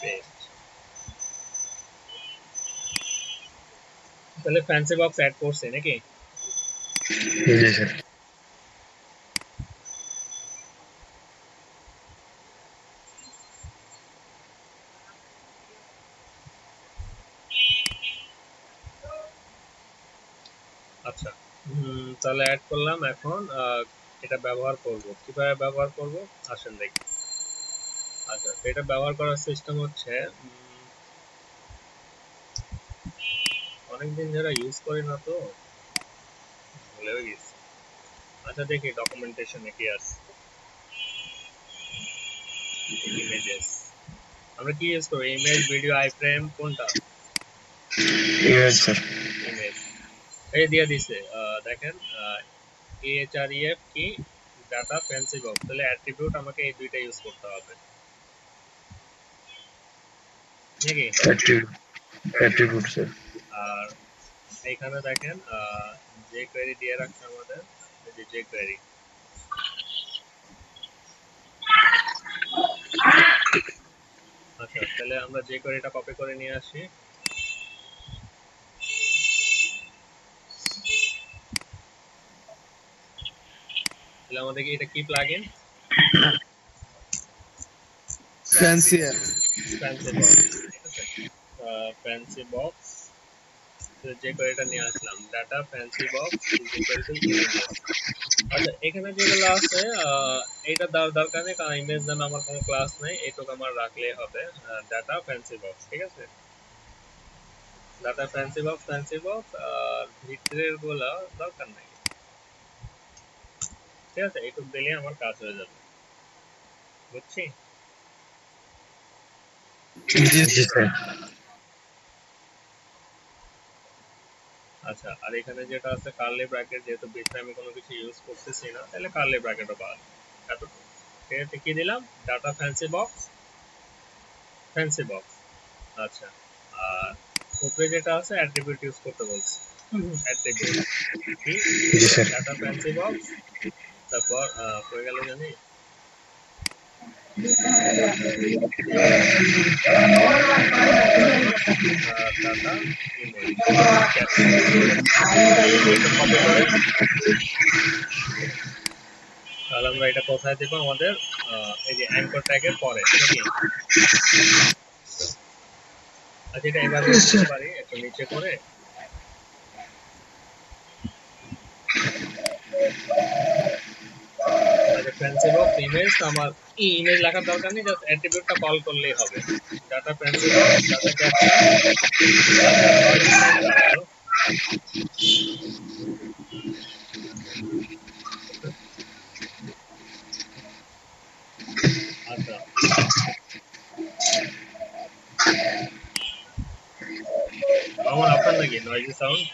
A: পেস্ট তাহলে ফ্যান্সি বক্স অ্যাড করছে নাকি
D: জি স্যার।
A: আচ্ছা তাহলে অ্যাড করলাম এখন এটা ব্যবহার করব কিভাবে ব্যবহার করব আসেন দেখি আচ্ছা তো এটা ব্যবহার করার সিস্টেম হচ্ছে অনেকদিন যারা ইউজ করি না তো ভুলেও গেছি আচ্ছা দেখি ডকুমেন্টেশনে কি আছে ইমেজেস আমরা কি ইউজ করব ইমেজ ভিডিও আইফ্রেম কোনটা
D: ইমেজ স্যার।
A: ইমেজ এই দিয়ে দিছে দেখেন AHREF কি ডাটা ফ্যান্সি বক্স তাহলে অ্যাট্রিবিউট আমাকে এই দুইটা ইউজ করতে হবে নাকি
D: অ্যাট্রিবিউট স্যার।
A: আর এইখানে দেখেন jQuery দিয়ে রাখছে আমাদের এই যে jQuery আচ্ছা তাহলে আমরা jQueryটা কপি করে নিয়ে আসি তাহলে আমাদের কি এটা কি plugin
B: fancy app.
A: Fancy box ঠিক আছে ফ্যান্সি বক্স jQueryটা নিয়ে আসলাম data fancy box is equal to images আচ্ছা এখানে যেগুলো আছে এটা দরকার নেই কারণ ইমেজ নামে আমার কোনো ক্লাস নেই এটুকু আমার রাখলেই হবে ডাটা ফ্যান্সি বক্স ঠিক আছে ডাটা ফ্যান্সি বক্স আর ভিতরের গুলা দরকার নাই, ঠিক আছে, এইটুক দিলে আমার কাজ হয়ে যাবে, বুঝছি।
B: জি
D: জি স্যার।
A: আচ্ছা, আর এখানে যেটা আছে কার্লি ব্র্যাকেট, যেহেতু ভিতরে আমি কোনো কিছু ইউজ করতেছি না, তাহলে কার্লি ব্র্যাকেটও বাদ, এতটুকু। ঠিক আছে, কি দিলাম, ডাটা ফ্যান্সি বক্স। আচ্ছা, আর উপরে যেটা আছে অ্যাট্রিবিউট ইউজ করতে বলছি, অ্যাট্রিবিউট কি,
D: জি স্যার।
A: ডাটা ফ্যান্সি বক্স, তারপর হয়ে গেল জানি ডাটা ইমেজ ক্যাপশন, এটা কপি করে তাহলে আমরা এটা কোথায় দেব, আমাদের এই যে অ্যাঙ্কর ট্যাগের পরে নাকি। আচ্ছা, এটা এভাবে করতে পারি, একটু নিচে করে ফ্যান্সি বক্স ইমেজ, আমার ইমেজ লেখার দরকার নেই, জাস্ট অ্যাট্রিবিউটটা কল করলেই হবে, data fancy box, data caption. আচ্ছা, নয়েজ সেন্টার, আচ্ছা আমার আপনার নাকি নয়েজি সাউন্ড।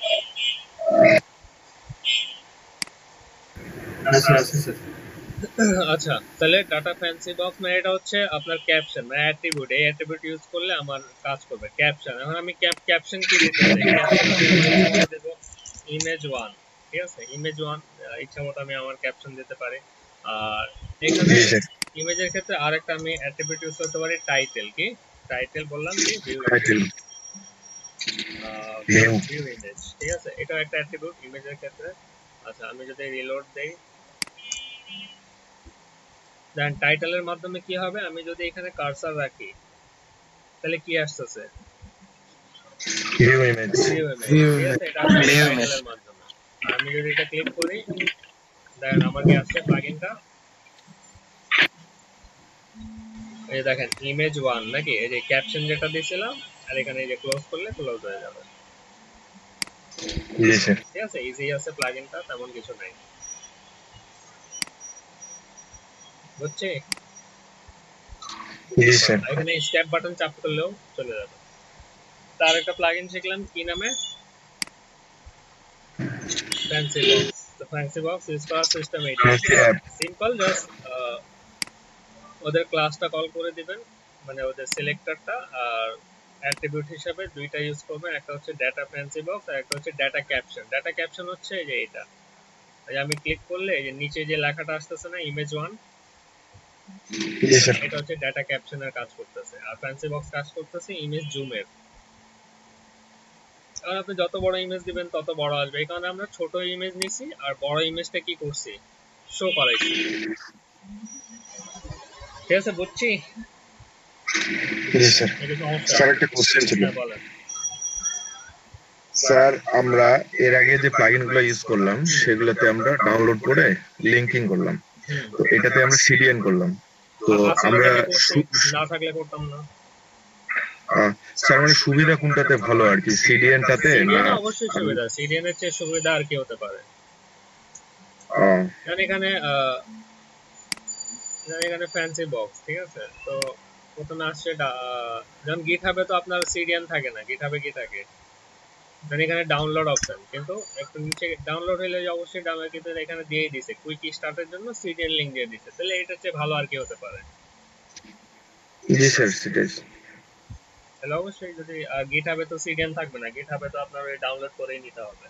A: আচ্ছা, তাহলে ডাটা ফ্যান্সি বক্স মানে এটা হচ্ছে আপনার ক্যাপশন মানে অ্যাট্রিবিউট, এই অ্যাট্রিবিউট ইউজ করলে আমার কাজ করবে ক্যাপশন। এখন আমি ক্যাপশন কি দিতে চাই, ক্যাপশন আমি আমার ইচ্ছা মতো দেব ইমেজ 1, ঠিক আছে, ইমেজ 1 ইচ্ছা মতো আমি আমার ক্যাপশন দিতে পারি। আর এখানে
D: জি স্যার।
A: ইমেজের ক্ষেত্রে আরেকটা আমি অ্যাট্রিবিউট ইউজ করতে পারি টাইটেল, কি টাইটেল বললাম কি ভিউ
D: টাইটেল
A: ভিউ ইমেজ, ঠিক আছে, এটাও একটা অ্যাট্রিবিউট ইমেজের ক্ষেত্রে। আচ্ছা, আমি যদি রিলোড দেই, দেন টাইটেলের মাধ্যমে কি হবে, আমি যদি এখানে কার্সার রাখি তাহলে কি আসতেছে,
D: view image.
A: View image,
B: View
A: ঠিক আছে,
B: image.
A: এটা আসছে
C: View image.
A: টাইটেলের মাধ্যমে। আর আমি যদি এটা ক্লিক করি, দেন আমার কি আসছে প্লাগইনটা, এই দেখেন ইমেজ 1 নাকি, এই যে ক্যাপশন যেটা দিয়েছিলাম, আর এখানে এই যে ক্লোজ করলে ক্লোজ হয়ে যাবে,
D: জি স্যার।
A: ঠিক আছে, ইজি আছে প্লাগইনটা, তেমন কিছু নাই, বুঝছি।
D: জি স্যার।
A: এখানে স্ট্যাপ বাটন চাপ করলেও চলে যাবে। তার একটা প্লাগইন শিখলাম কি নামে, ফ্যান্সি বক্স। তো ফ্যান্সি বক্স ইউজ করার সিস্টেম এইটা,
D: ফ্যান্সি অ্যাপ।
A: সিম্পল, জাস্ট ওদের ক্লাসটা কল করে দিবেন, মানে ওদের সিলেক্টরটা, আর অ্যাট্রিবিউট হিসেবে দুইটা ইউজ করবেন, একটা হচ্ছে ডাটা ফ্যান্সি বক্স আর একটা হচ্ছে ডাটা ক্যাপশন। ডাটা ক্যাপশন হচ্ছে এই যে এটা, এই যে আমি ক্লিক করলে এই যে নিচে যে লেখাটা আসতেছে না ইমেজ 1,
D: জি স্যার।
A: এটা হচ্ছে ডাটা ক্যাপশনের কাজ করতেছে, আর ফ্যান্সি বক্স কাজ করতেছে ইমেজ জুমের। কারণ আপনি যত বড় ইমেজ দিবেন তত বড় আসবে, এই কারণে আমরা ছোট ইমেজ নিছি আর বড় ইমেজটা কি করছি, শো করাইছি, ঠিক আছে, বুঝছি।
D: জি স্যার।
A: নাকি সমস্যা,
D: স্যার একটা কোশ্চেন ছিল।
A: হ্যাঁ বলেন।
D: স্যার আমরা এর আগে যে প্লাগইন গুলো ইউজ করলাম সেগুলোতে আমরা ডাউনলোড করে লিঙ্কিং করলাম,
A: হুম,
D: তো এটাতে আমরা সিডিএন করলাম, তো
A: আসলে
D: আমরা
A: এটা করছি, না থাকলে করতাম না।
D: স্যার মানে সুবিধা কোনটাতে ভালো আর কি, সিডিএনটাতে না?
A: সিডিএন অবশ্যই সুবিধা, সিডিএন এর চেয়ে সুবিধা আর কি হতে পারে। কারণ এখানে ফ্যান্সি বক্স, ঠিক আছে, তো প্রথমে আসছে যেমন গিটহাবে তো আপনার সিডিএন থাকে না, গিটহাবে কি থাকে, মানে এখানে ডাউনলোড অপশন, কিন্তু একটু নিচে ডাউনলোড হলে অবশ্যই ডাউনলোড, কিন্তু এখানে দিয়েই দিছে কুইক স্টার্টের জন্য সিডিএন লিংক দিয়ে দিছে, তাহলে এটার চেয়ে ভালো আর কি হতে পারে।
D: জি স্যার সেটাই।
A: তাহলে অবশ্যই যদি গিটহাবে তো সিডিএন থাকবে না, গিটহাবে তো আপনার ওই ডাউনলোড করেই নিতে হবে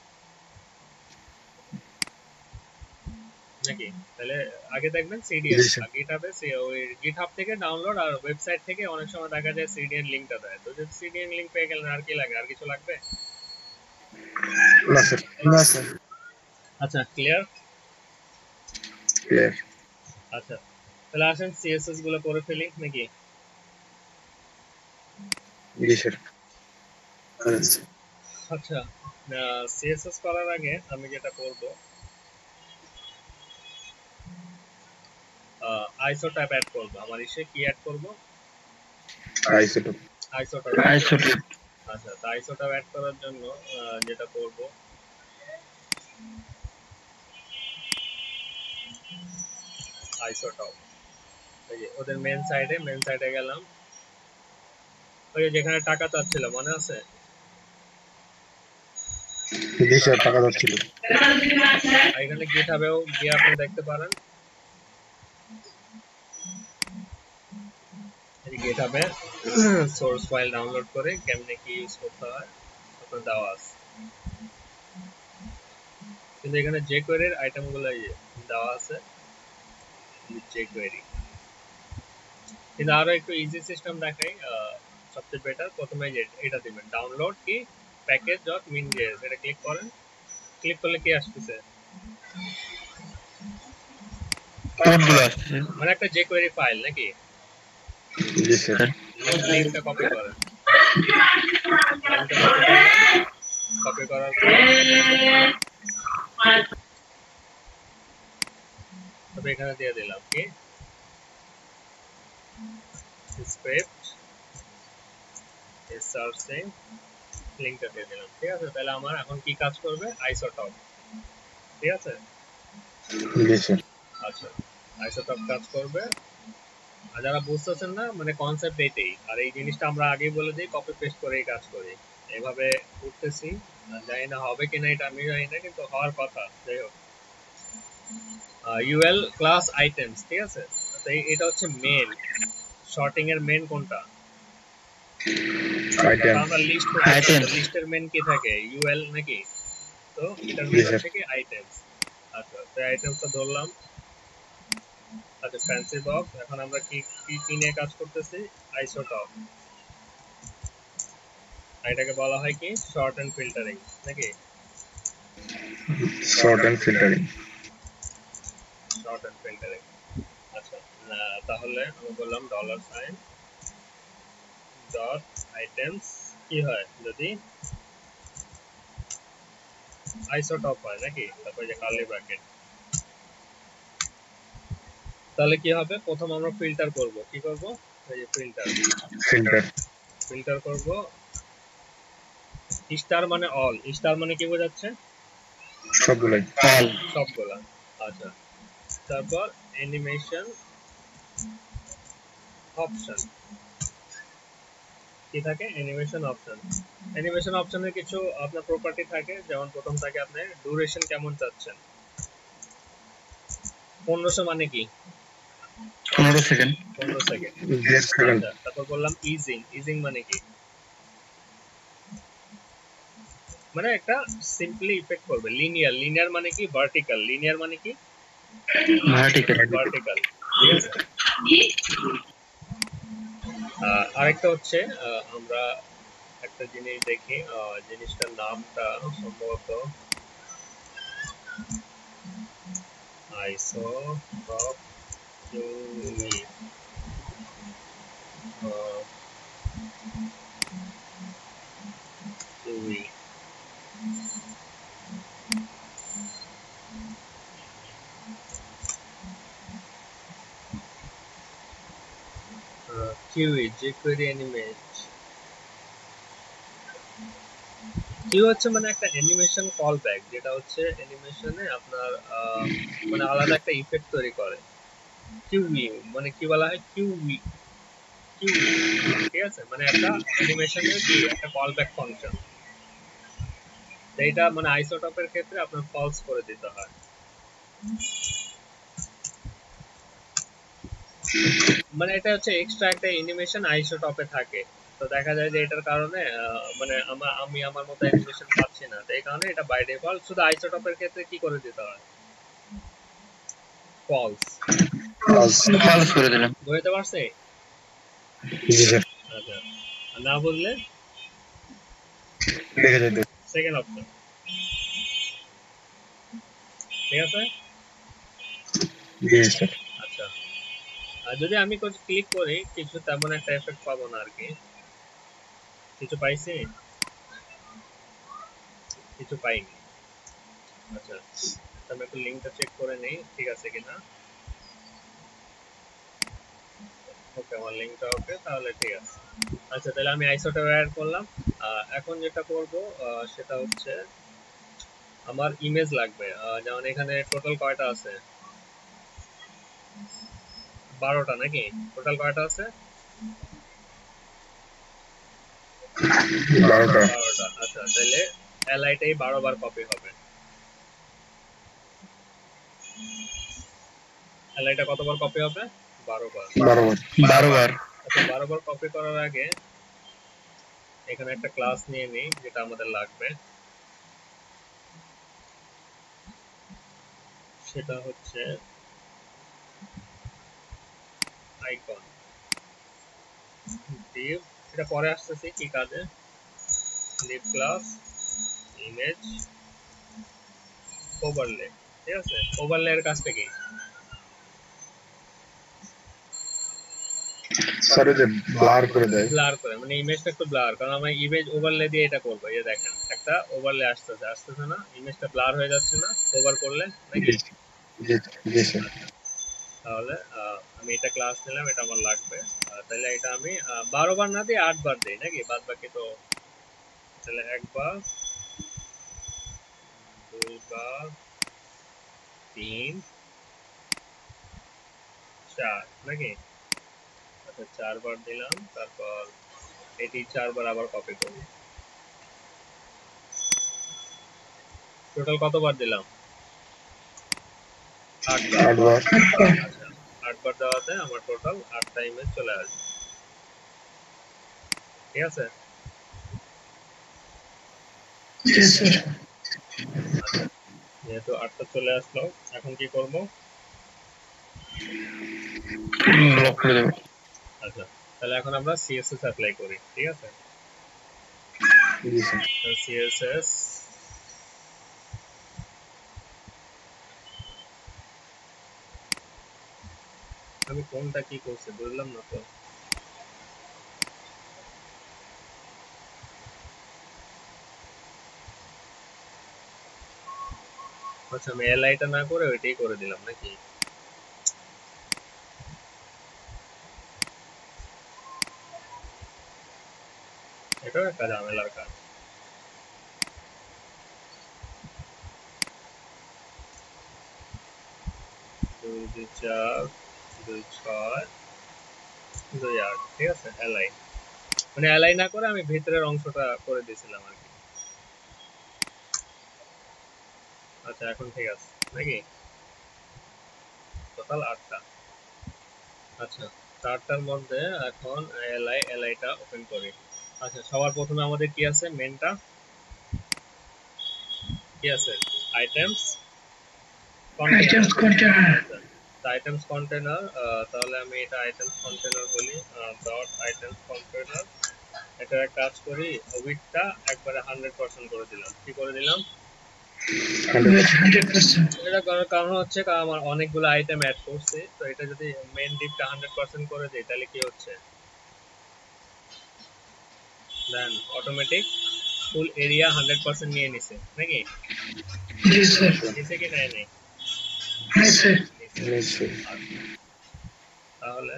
A: নাকি, তাহলে আগে দেখবেন সিডিএন,
D: জি স্যার।
A: গিটহাবে ওই গিটহাব থেকে ডাউনলোড, আর ওয়েবসাইট থেকে অনেক সময় দেখা যায় সিডিএন লিংকটা দেয়, তো যদি সিডিএন লিংক পেয়ে গেলেন আর কি লাগে, আর কিছু লাগবে
D: না স্যার।
B: না স্যার।
A: আচ্ছা, ক্লিয়ার।
D: ক্লিয়ার।
A: আচ্ছা, তাহলে আসেন সিএসএস গুলো করে ফেলি নাকি।
D: জি স্যার।
A: আচ্ছা, সিএসএস করার আগে আমি যেটা করব, আইসো ট্যাব অ্যাড করব, আমার ইসে কি অ্যাড করব,
D: আইসোটোপ।
A: আইসো ট্যাব।
C: Isotope.
A: আচ্ছা, তো আইসোটপ অ্যাড করার জন্য যেটা করব, আইসোটপ এই যে ওদের মেন সাইডে গেলাম, ওই যে যেখানে টাকা চাচ্ছিল মনে আছে?
B: জি স্যার, টাকা যাচ্ছিল।
A: আর এখানে গিটহাবেও গিয়ে আপনি দেখতে পারেন, এই গিটহাবে সোর্স ফাইল ডাউনলোড করে কেমনে কি ইউজ করতে হয় আপনার দেওয়া আছে। কিন্তু এখানে jQuery এর আইটেমগুলো দেওয়া আছে, jQuery। কিন্তু আরো একটু ইজি সিস্টেম দেখাই, সবচেয়ে বেটার। প্রথমে যে এটা দিবেন ডাউনলোড কি প্যাকেজ ডট min.js, এটা ক্লিক করেন। ক্লিক করলে কি আসতেছে?
C: কোডগুলো আসছে
A: মানে একটা jQuery ফাইল নাকি?
B: জি স্যার।
A: লিঙ্কটা কপি করেন, কপি করার পর তবে এখানে দিয়ে দিলাম কি স্ক্রিপ্ট সার্চিং, লিঙ্কটা দিয়ে দিলাম। ঠিক আছে, তাহলে আমার এখন কি কাজ করবে? আইসোটপ। ঠিক আছে,
B: জি স্যার।
A: আচ্ছা, আইসোটপ কাজ করবে। আর যারা বুঝতেছেন না, মানে কনসেপ্ট এটাই। আর এই জিনিসটা আমরা আগেই বলে দিই, কপি পেস্ট করেই কাজ করি। এইভাবে করতেছি, জানি না হবে কিনা, এটা আমি জানি না, কিন্তু হওয়ার কথা। যাই হোক, ইউএল ক্লাস আইটেমস, ঠিক আছে। তো এটা হচ্ছে মেন। শর্টিং এর মেন কোনটা?
B: আইটেম।
A: আমরা লিস্ট করতে
C: Items.
A: লিস্টের মেন কি থাকে? ইউএল নাকি? তো এটার
B: জি
A: মেন
B: স্যার।
A: হচ্ছে কি আইটেমস। আচ্ছা, তো আইটেমসটা ধরলাম। আচ্ছা, ফ্যান্সি বক্স। এখন আমরা কি কি নিয়ে কাজ করতেছি? আইসোটপ। এটাকে বলা হয় কি শর্ট এন্ড ফিল্টারিং নাকি?
B: Sort and filtering.
A: Sort and filtering. আচ্ছা, তাহলে আমি বললাম ডলার সাইন ডট আইটেমস কি হয় যদি আইসোটপ হয় নাকি? তারপরে যে কার্লি ব্র্যাকেট, তাহলে কি হবে? প্রথম আমরা ফিল্টার করব। কি করব? এই যে ফিল্টার,
B: ফিল্টার।
A: ফিল্টার করব। স্টার মানে অল, স্টার মানে কি বোঝাচ্ছে?
B: সবগুলাই।
C: অল
A: সবগুলা। আচ্ছা, তারপর অ্যানিমেশন অপশন কি থাকে? Animation option. অ্যানিমেশন অপশনের কিছু আপনার প্রপার্টি থাকে, যেমন প্রথম থাকে আপনার ডিউরেশন কেমন চাচ্ছেন। 1500 মানে কি?
C: 15 সেকেন্ড
A: 15 সেকেন্ড।
B: 1.5 সেকেন্ড।
A: আচ্ছা, তারপর বললাম ইজিং। ইজিং মানে কি? মানে একটা সিম্পলি ইফেক্ট করবে। লিনিয়ার, লিনিয়ার মানে কি? ভার্টিক্যাল। লিনিয়ার মানে কি?
C: Vertical
A: vertical. ঠিক আছে। আরেকটা হচ্ছে আমরা একটা জিনিস দেখি, জিনিসটার নামটা সম্ভবত আইসোটপ কিউই, কিউই। কিউই jQuery অ্যানিমেট। কিউ হচ্ছে মানে একটা অ্যানিমেশন কল ব্যাক, যেটা হচ্ছে অ্যানিমেশনে আপনার মানে আলাদা একটা ইফেক্ট তৈরি করে। কিউই মানে কি বলা হয়? Kiwi, kiwi. ঠিক আছে, মানে একটা অ্যানিমেশনের কি একটা কল ব্যাক ফাংশন। এইটা মানে আইসোটপের ক্ষেত্রে আপনার ফলস করে দিতে হয়। মানে এটা হচ্ছে এক্সট্রা একটা অ্যানিমেশন আইসোটপে থাকে। তো দেখা যায় যে এটার কারণে মানে আমি আমার মতো অ্যানিমেশন পাচ্ছি না, তো এই কারণে এটা বাই ডিফল্ট শুধু আইসোটপের ক্ষেত্রে কি করে দিতে হয়? ফলস।
C: ফলস করে দিলাম
A: বুঝতে পারছে?
B: জি স্যার।
A: আচ্ছা, আর না বুঝলে
B: দেখে যাইতে।
A: Second option. ঠিক আছে।
B: জি স্যার।
A: আচ্ছা, আর যদি আমি ক্লিক করি, কিছু তেমন একটা এফেক্ট পাবো না আর কি। কিছু পাইছি? কিছু পাইনি। আচ্ছা, আমি একটু লিঙ্কটা চেক করে নেই ঠিক আছে কিনা। ওকে, আমার লিঙ্কটা ওকে, তাহলে ঠিক আছে। আচ্ছা, তাহলে আমি আইসোটোপ অ্যাড করলাম। এখন যেটা করব সেটা হচ্ছে আমার ইমেজ লাগবে। যেমন এখানে টোটাল কয়টা আছে? 12টা নাকি? টোটাল কয়টা আছে?
B: 12টা।
A: 12টা। আচ্ছা, তাহলে এলআইটাই 12 বার কপি হবে। এলআইটা কতবার কপি হবে? 12 বার।
B: 12বার।
C: 12 বার।
A: আচ্ছা, 12 বার কপি করার আগে এখানে একটা ক্লাস নিয়ে নিই যেটা আমাদের লাগবে। সেটা হচ্ছে আইকন div। এটা পরে আসতেছে কি কাজে। div class image overlay. ঠিক আছে, ওভারলে এর কাজটা কি?
B: স্যার ওই যে ব্লার করে দেয়।
A: ব্লার করে, মানে ইমেজটা একটু ব্লার, কারণ আমরা ইমেজ ওভারলে দিয়ে এটা করবো। এই দেখেন একটা ওভারলে আসতেছে না, ইমেজটা ব্লার হয়ে যাচ্ছে না ওভার করলে নাকি?
B: জি জি স্যার।
A: তাহলে আমি এটা ক্লাস নিলাম, এটা আমার লাগবে। তাহলে এটা আমি 12 বার না দিয়ে 8 বার দিই নাকি? বাদ বাকি তো তাহলে 1 বার, 2 বার, 3, 4 নাকি? আচ্ছা, 4 বার দিলাম, তারপর এটি 4 বার আবার কপি করব। টোটাল কতবার দিলাম? 8 বার।
B: 8বার।
A: আচ্ছা, 8 বার দেওয়াতে আমার টোটাল 8টা ইমেজ চলে আসবে। ঠিক আছে। আচ্ছা, যেহেতু 8টা চলে আসলো, এখন কি করব?
C: ব্লক করে দেবো।
A: আচ্ছা, তাহলে এখন আমরা সিএসএস অ্যাপ্লাই করি। ঠিক আছে,
B: জি স্যার।
A: সিএসএস আমি কোনটা কি করছি বুঝলাম না তো। আচ্ছা, আমি এলআইটা না করে ওইটাই করে দিলাম নাকি? এটাও একটা ঝামেলার কাজ। দুই দুই 4, 2 6, 2 8। ঠিক আছে, এলআই মানে এলআই না করে আমি ভিতরের অংশটা করে দিয়েছিলাম আর কি। আচ্ছা, এখন ঠিক আছে নাকি? টোটাল 8টা। আচ্ছা, 4টার মধ্যে এখন এলআইটা ওপেন করি। আচ্ছা, সবার প্রথমে আমাদের কি আছে? মেনটা কি আছে? Items container. আচ্ছা, আইটেমস কন্টেনার। তাহলে আমি এটা আইটেমস কন্টেনার বলি, ডট আইটেমস কন্টেনার। এটা কাজ করি, উইথটা একবারে 100% করে দিলাম। কি করে দিলাম?
B: 100%।
A: এটা করার কারণ হচ্ছে কারণ আমার অনেকগুলো আইটেম অ্যাড করছি, তো এটা যদি মেন ডিপটা 100% করে দিই তাহলে কি হচ্ছে? দেন অটোমেটিক ফুল এরিয়া 100% নিয়ে নিছে নাকি?
B: জি স্যার।
A: নিচে কি নেয় নাই?
B: স্যার।
A: নিচে। তাহলে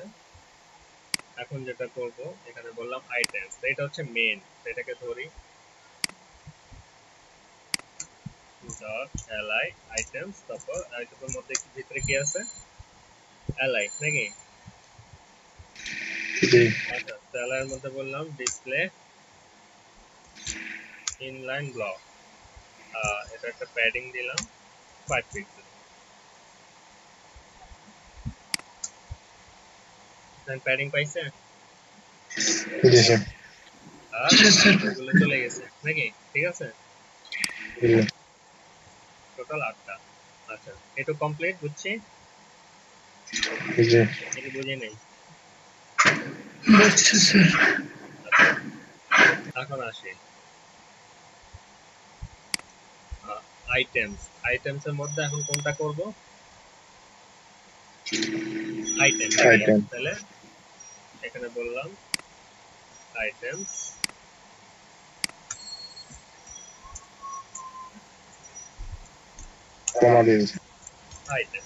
A: এখন যেটা করব, এখানে বললাম আইটেমস, এটা হচ্ছে মেন, এটাকে ধরি ডট এলআই আইটেমস। তারপর আইটেমের মধ্যে ভিতরে কি আছে? এলআই নাকি?
B: জি।
A: আচ্ছা, এলআই এর মধ্যে বললাম ডিসপ্লে ইনলাইন ব্লক। এটা একটা প্যাডিং দিলাম 5 পিক্সেল। দেন প্যাডিং পাইছে?
B: জি স্যার।
A: আর এগুলো চলে গেছে নাকি? ঠিক আছে, টোটাল 8টা। আচ্ছা, এটা কমপ্লিট বুঝছি।
B: জি।
A: এটা বুঝি নাই।
B: বুঝছি স্যার।
A: আচ্ছা, এখন আসি আইটেমস। আইটেমস এর মধ্যে এখন কোনটা করব? আইটেম।
B: আইটেম।
A: তাহলে এখানে বললাম আইটেমস
B: কমা দিয়ে দিচ্ছি।
A: আইটেম।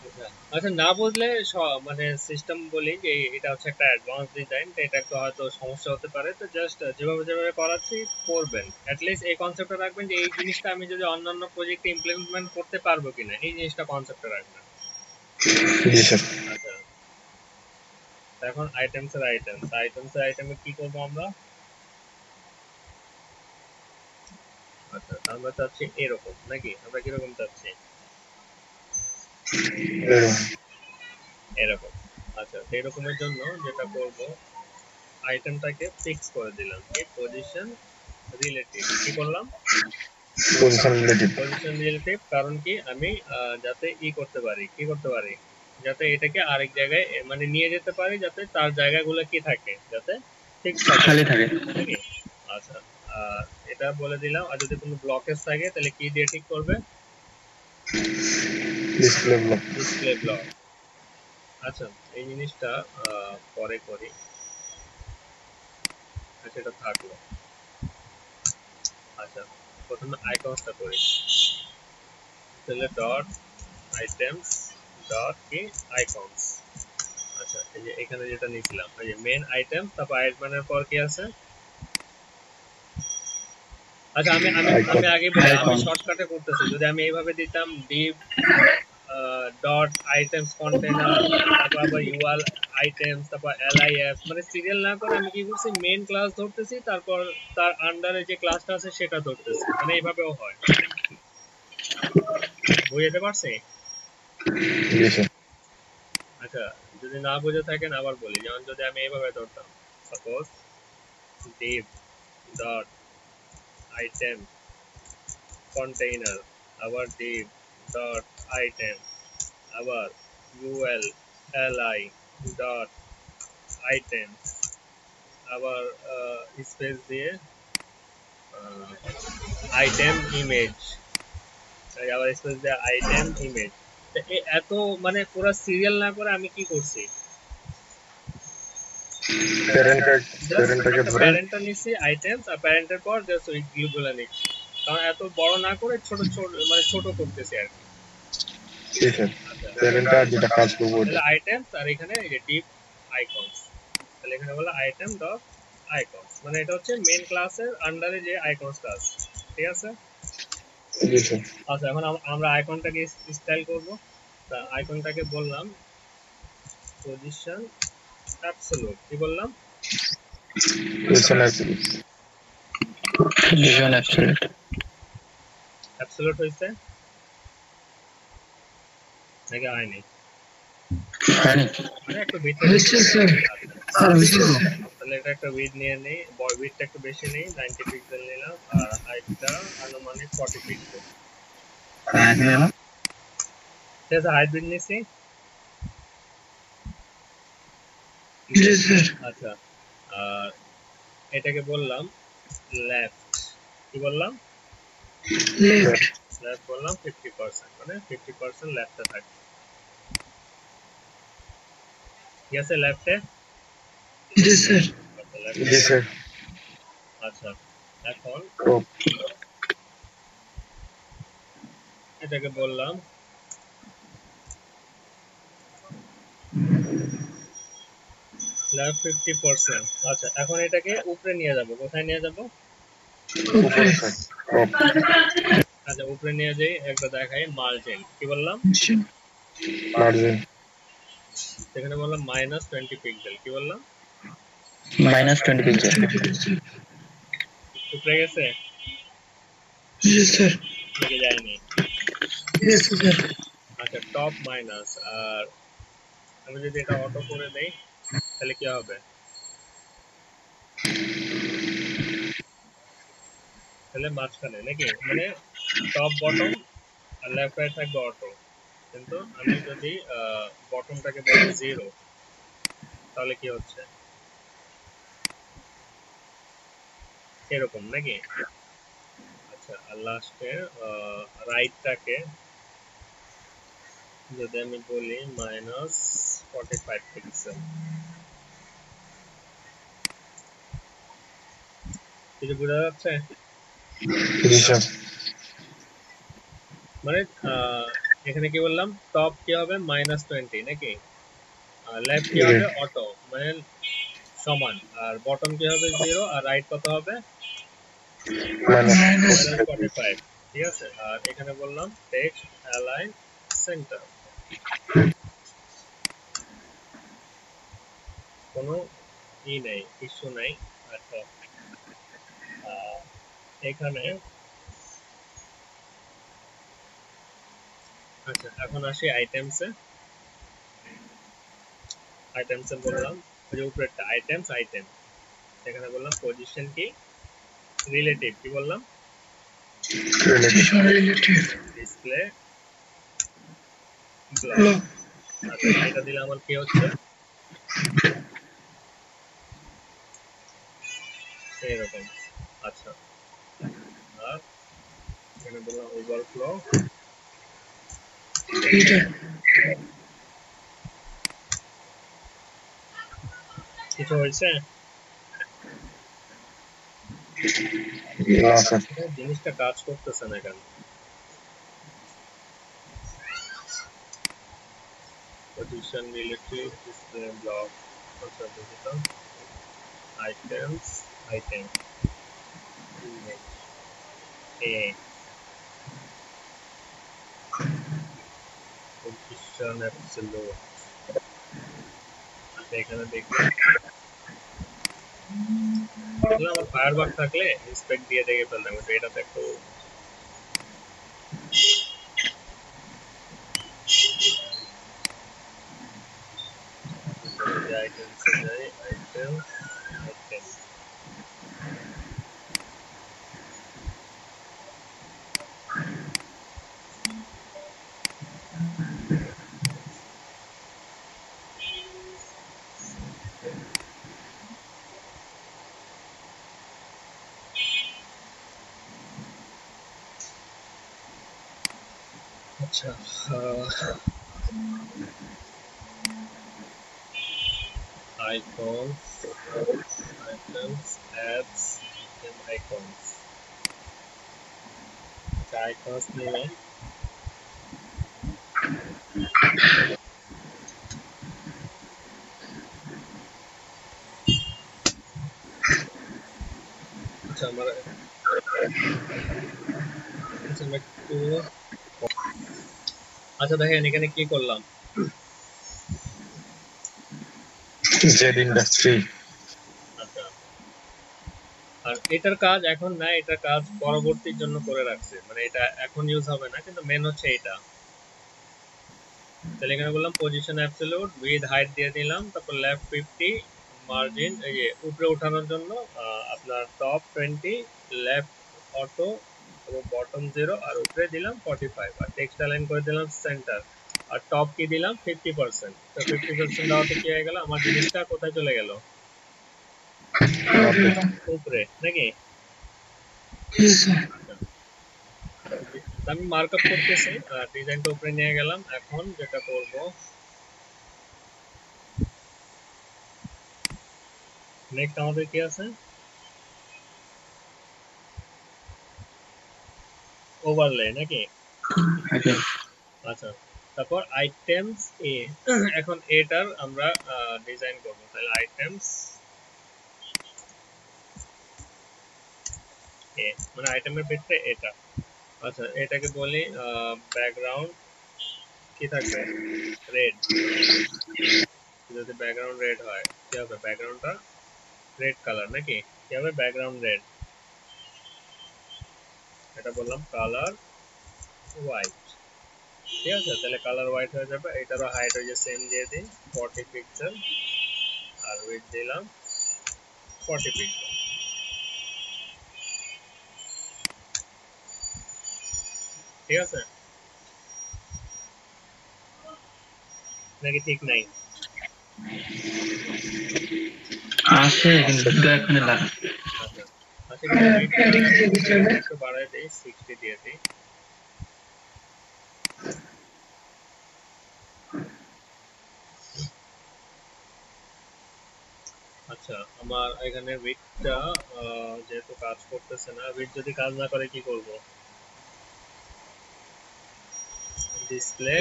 A: আচ্ছা, আচ্ছা, না বুঝলে মানে সিস্টেম বলি যে এটা হচ্ছে একটা অ্যাডভান্স ডিজাইন, এটা একটু হয়তো সমস্যা হতে পারে, তো জাস্ট যেভাবে যেভাবে করাচ্ছি করবেন, অ্যাটলিস্ট এই কনসেপ্টটা রাখবেন যে এই জিনিসটা আমি যদি অন্যান্য প্রজেক্টে ইমপ্লিমেন্ট করতে পারবো কিনা, এই জিনিসটা কনসেপ্টে রাখবেন।
B: জি স্যার।
A: আচ্ছা, এখন আইটেমসের আইটেমে কি করবো আমরা? আচ্ছা, আমরা চাচ্ছি এরকম নাকি, আমরা কিরকম চাচ্ছি?
B: এরকম।
A: এরকম। আচ্ছা, এরকমের জন্য যেটা করব, আইটেমটাকে ফিক্স করে দিলাম, এই পজিশন রিলেটিভ কি করলাম,
B: পজিশন রিলেটিভ।
A: Position relative. কারণ কি আমি যাতে করতে পারি, কি করতে পারি, যাতে এটাকে আরেক জায়গায় মানে নিয়ে যেতে পারি, যাতে তার জায়গাগুলো কি থাকে, যাতে ফিক্স থাকে,
C: খালি থাকে।
A: নাকি? আচ্ছা, এটা বলে দিলাম। আর যদি কোনো ব্লকেজ থাকে তাহলে কি দিয়ে ঠিক করবে?
B: Display block.
A: Display block. আচ্ছা, এই জিনিসটা পরে করি। আচ্ছা, এটা থাকলো। আচ্ছা, প্রথমে আইকনসটা করি, তাহলে ডট আইটেমস ডট কি আইকনস। আচ্ছা, এই যে এখানে যেটা নিয়েছিলাম, এই যে মেন আইটেম, তারপর আইটেমের পর কি আছে? আচ্ছা, আমি আমি
B: Icon.
A: আমি আগে বলি, আমি
C: Icon.
A: শর্টকাটে করতেছি। যদি আমি এইভাবে দিতাম div ডট আইটেমস কন্টেনার, তারপর আবার ইউআল আইটেমস, তারপর এলআইএফ, মানে সিরিয়াল না করে আমি কি করছি, মেন ক্লাস ধরতেছি, তারপর তার আন্ডারে যে ক্লাসটা আছে সেটা ধরতেছি, মানে এইভাবেও হয়। বুঝতে পারছি?
B: জি স্যার।
A: আচ্ছা, যদি না বুঝে থাকেন আবার বলি, যেমন যদি আমি এইভাবে ধরতাম, suppose div dot item container, আবার div dot item, আবার ul li dot item, আবার স্পেস দিয়ে item image, আবার স্পেস দিয়ে item image। এত মানে পুরো সিরিয়াল না করে আমি কি করছি,
B: প্যারেন্টটাকে
A: একটা
B: ধরে
A: প্যারেন্টটা নিচ্ছি আইটেমস, আর প্যারেন্টের পর জাস্ট ওই গুলো নিচ্ছি, কারণ এত বড় না করে ছোট ছোট মানে ছোট করতেছি আর কি।
B: জি স্যার।
A: আচ্ছা,
B: প্যারেন্টটা যেটা কাজ করবো ওইটা।
A: তাহলে আইটেমস, আর এখানে এই যে ডিপ আইকনস, তাহলে এখানে বলা আইটেম ডট আইকনস, মানে এটা হচ্ছে মেন ক্লাসের আন্ডারে যে আইকনসটা আছে, ঠিক আছে?
B: জি স্যার।
A: আচ্ছা, এখন আমরা আইকনটাকে স্টাইল করব। তা আইকনটাকে বললাম পজিশন অ্যাবসলিউট, কি বললাম?
B: Position absolute.
C: Vision absolute.
A: Absolute হয়েছে নাকি হয়নি?
C: হয়নি?
A: মানে একটু ভিতরে
B: হয়েছে স্যার। হয়েছে স্যার।
A: তাহলে এটা একটা উইড নিয়ে নেই, উইডটা একটু বেশি নেই, 90 পিক্সেল নিলাম, আর হাইটটা আনুমানিক 40 পিক্সেল। ঠিক আছে, হাইট বিট নিছি।
B: জি স্যার।
A: আচ্ছা, আর এটাকে বললাম লেফট, কি বললাম?
B: লেফট।
A: লেফট বললাম 50%, মানে 50% লেফটে থাকে, ঠিক আছে? লেফটে।
B: জি স্যার।
A: আচ্ছা, লেফটে।
B: জি স্যার।
A: আচ্ছা, এখন
B: টপ।
A: এটাকে বললাম লেফট 50%। আচ্ছা, এখন এটাকে উপরে নিয়ে যাব, কোথায় নিয়ে যাব?
B: উপরে স্যার। টপ।
A: আচ্ছা, উপরে নিয়ে যাই, একটা দেখাই মার্জিন, কি বললাম?
B: মার্জিন।
A: সেখানে বললাম -20 পিক্সেল, কি বললাম?
C: -20 pixel.
A: উপরে গেছে
B: জি স্যার।
A: নাকি যায়নি?
B: জি স্যার।
A: আচ্ছা, টপ মাইনাস, আর আমি যদি এটা অটো করে দেই তাহলে কি হবে? তাহলে মাঝখানে নাকি, মানে টপ বটম আর লেফট রাইট থাকবে অটো, কিন্তু আমি যদি বটমটাকে বলি 0, তাহলে কি হচ্ছে? এরকম নাকি? আচ্ছা, আর লাস্টে রাইটটাকে যদি আমি বলি -45 পিক্সেল, কিছু বোঝা যাচ্ছে?
B: জি স্যার।
A: মানে এখানে কি বললাম, টপ কি হবে -20 নাকি, আর লেফট কি হবে অটো, মানে সমান, আর বটম কি হবে 0, আর রাইট কত হবে
B: মাইনাস
A: -45। ঠিক আছে, আর এখানে বললাম টেক্সট অ্যালাইন সেন্টার, কোনো নেই, ইস্যু নাই। আচ্ছা, এখানে আচ্ছা এখন আসি আইটেমসে। আইটেমসে বললাম ওই যে উপরেরটা আইটেমস, আইটেম এখানে বললাম পজিশন কি রিলেটিভ, কি বললাম
B: রিলেটিভ
A: ডিসপ্লে ব্লক। আচ্ছা এটা দিলে আমার কি হচ্ছে এরকম। আচ্ছা, আর এখানে বললাম ওভারফ্লো, কিছু হয়েছে
D: না স্যার
A: জিনিসটা কাজ করতেছে না কেন, পজিশন রিলেটিভ ডিসপ্লে ব্লক। আচ্ছা বুঝতে, আইটেমস, আইটেম এ পজিশন অ্যাবসলিউট। আচ্ছা এখানে দেখি আমার ফায়ারবাগ থাকলে ইন্সপেক্ট দিয়ে দেখে ফেলতাম, কিন্তু এটাতে একটু আইটেমসে যাই, আইটেমস, আইটেম আচ্ছা icons, items, apps, and icons. আচ্ছা icons নিলাম, আচ্ছা আমার একটু আচ্ছা দেখেন এখানে কি করলাম,
D: জেড ইন্ডাস্ট্রি
A: আচ্ছা আর এটার কাজ এখন না, এটার কাজ পরবর্তীর জন্য করে রাখছে, মানে এটা এখন ইউজ হবে না, কিন্তু মেন হচ্ছে এটা। তাহলে এখানে বললাম পজিশন অ্যাবসলিউট, উইথ হাইট দিয়ে দিলাম, তারপর লেফট 50, মার্জিন এই যে উপরে ওঠানোর জন্য আপনার টপ 20, লেফট অটো এবং বটম 0, আর উপরে দিলাম 45, আর টেক্সট অ্যালাইন করে দিলাম সেন্টার, আর টপ কি দিলাম 50%। তো 50% দেওয়াতে কি হয়ে গেল, আমার জিনিসটা কোথায় চলে গেল, উপরে নাকি। আমি মার্কআপ করতেছি, ডিজাইনটা উপরে নিয়ে গেলাম। এখন যেটা করব, নেক্সট আমাদের কি আছে, ওভারলে নাকি। আচ্ছা তারপর আইটেমস এ, এখন এটার আমরা ডিজাইন করব, তাহলে আইটেমস এ মানে আইটেমের ভিতরে এটা। আচ্ছা এটাকে বলি ব্যাকগ্রাউন্ড কি থাকবে, রেড। যদি ব্যাকগ্রাউন্ড রেড হয় কি হবে, ব্যাকগ্রাউন্ডটা রেড কালার নাকি, কি হবে ব্যাকগ্রাউন্ড রেড। এটা বললাম কালার হোয়াইট, ঠিক আছে, তাহলে কালার হোয়াইট হয়ে যাবে। এটারও হাইট ওই যে সেম দিয়ে দিই 40 পিক্সেল, আর উইথ দিলাম 40 পিক্সেল, ঠিক আছে নাকি ঠিক নাই।
C: আসে কিন্তু এখানে লাগা
A: আচ্ছা আচ্ছা একটু বাড়াই দিই, 60 দিয়ে দিই। আচ্ছা আমার এখানে উইথটা যেহেতু কাজ করতেছে না, উইথ যদি কাজ না করে কি করব, ডিসপ্লে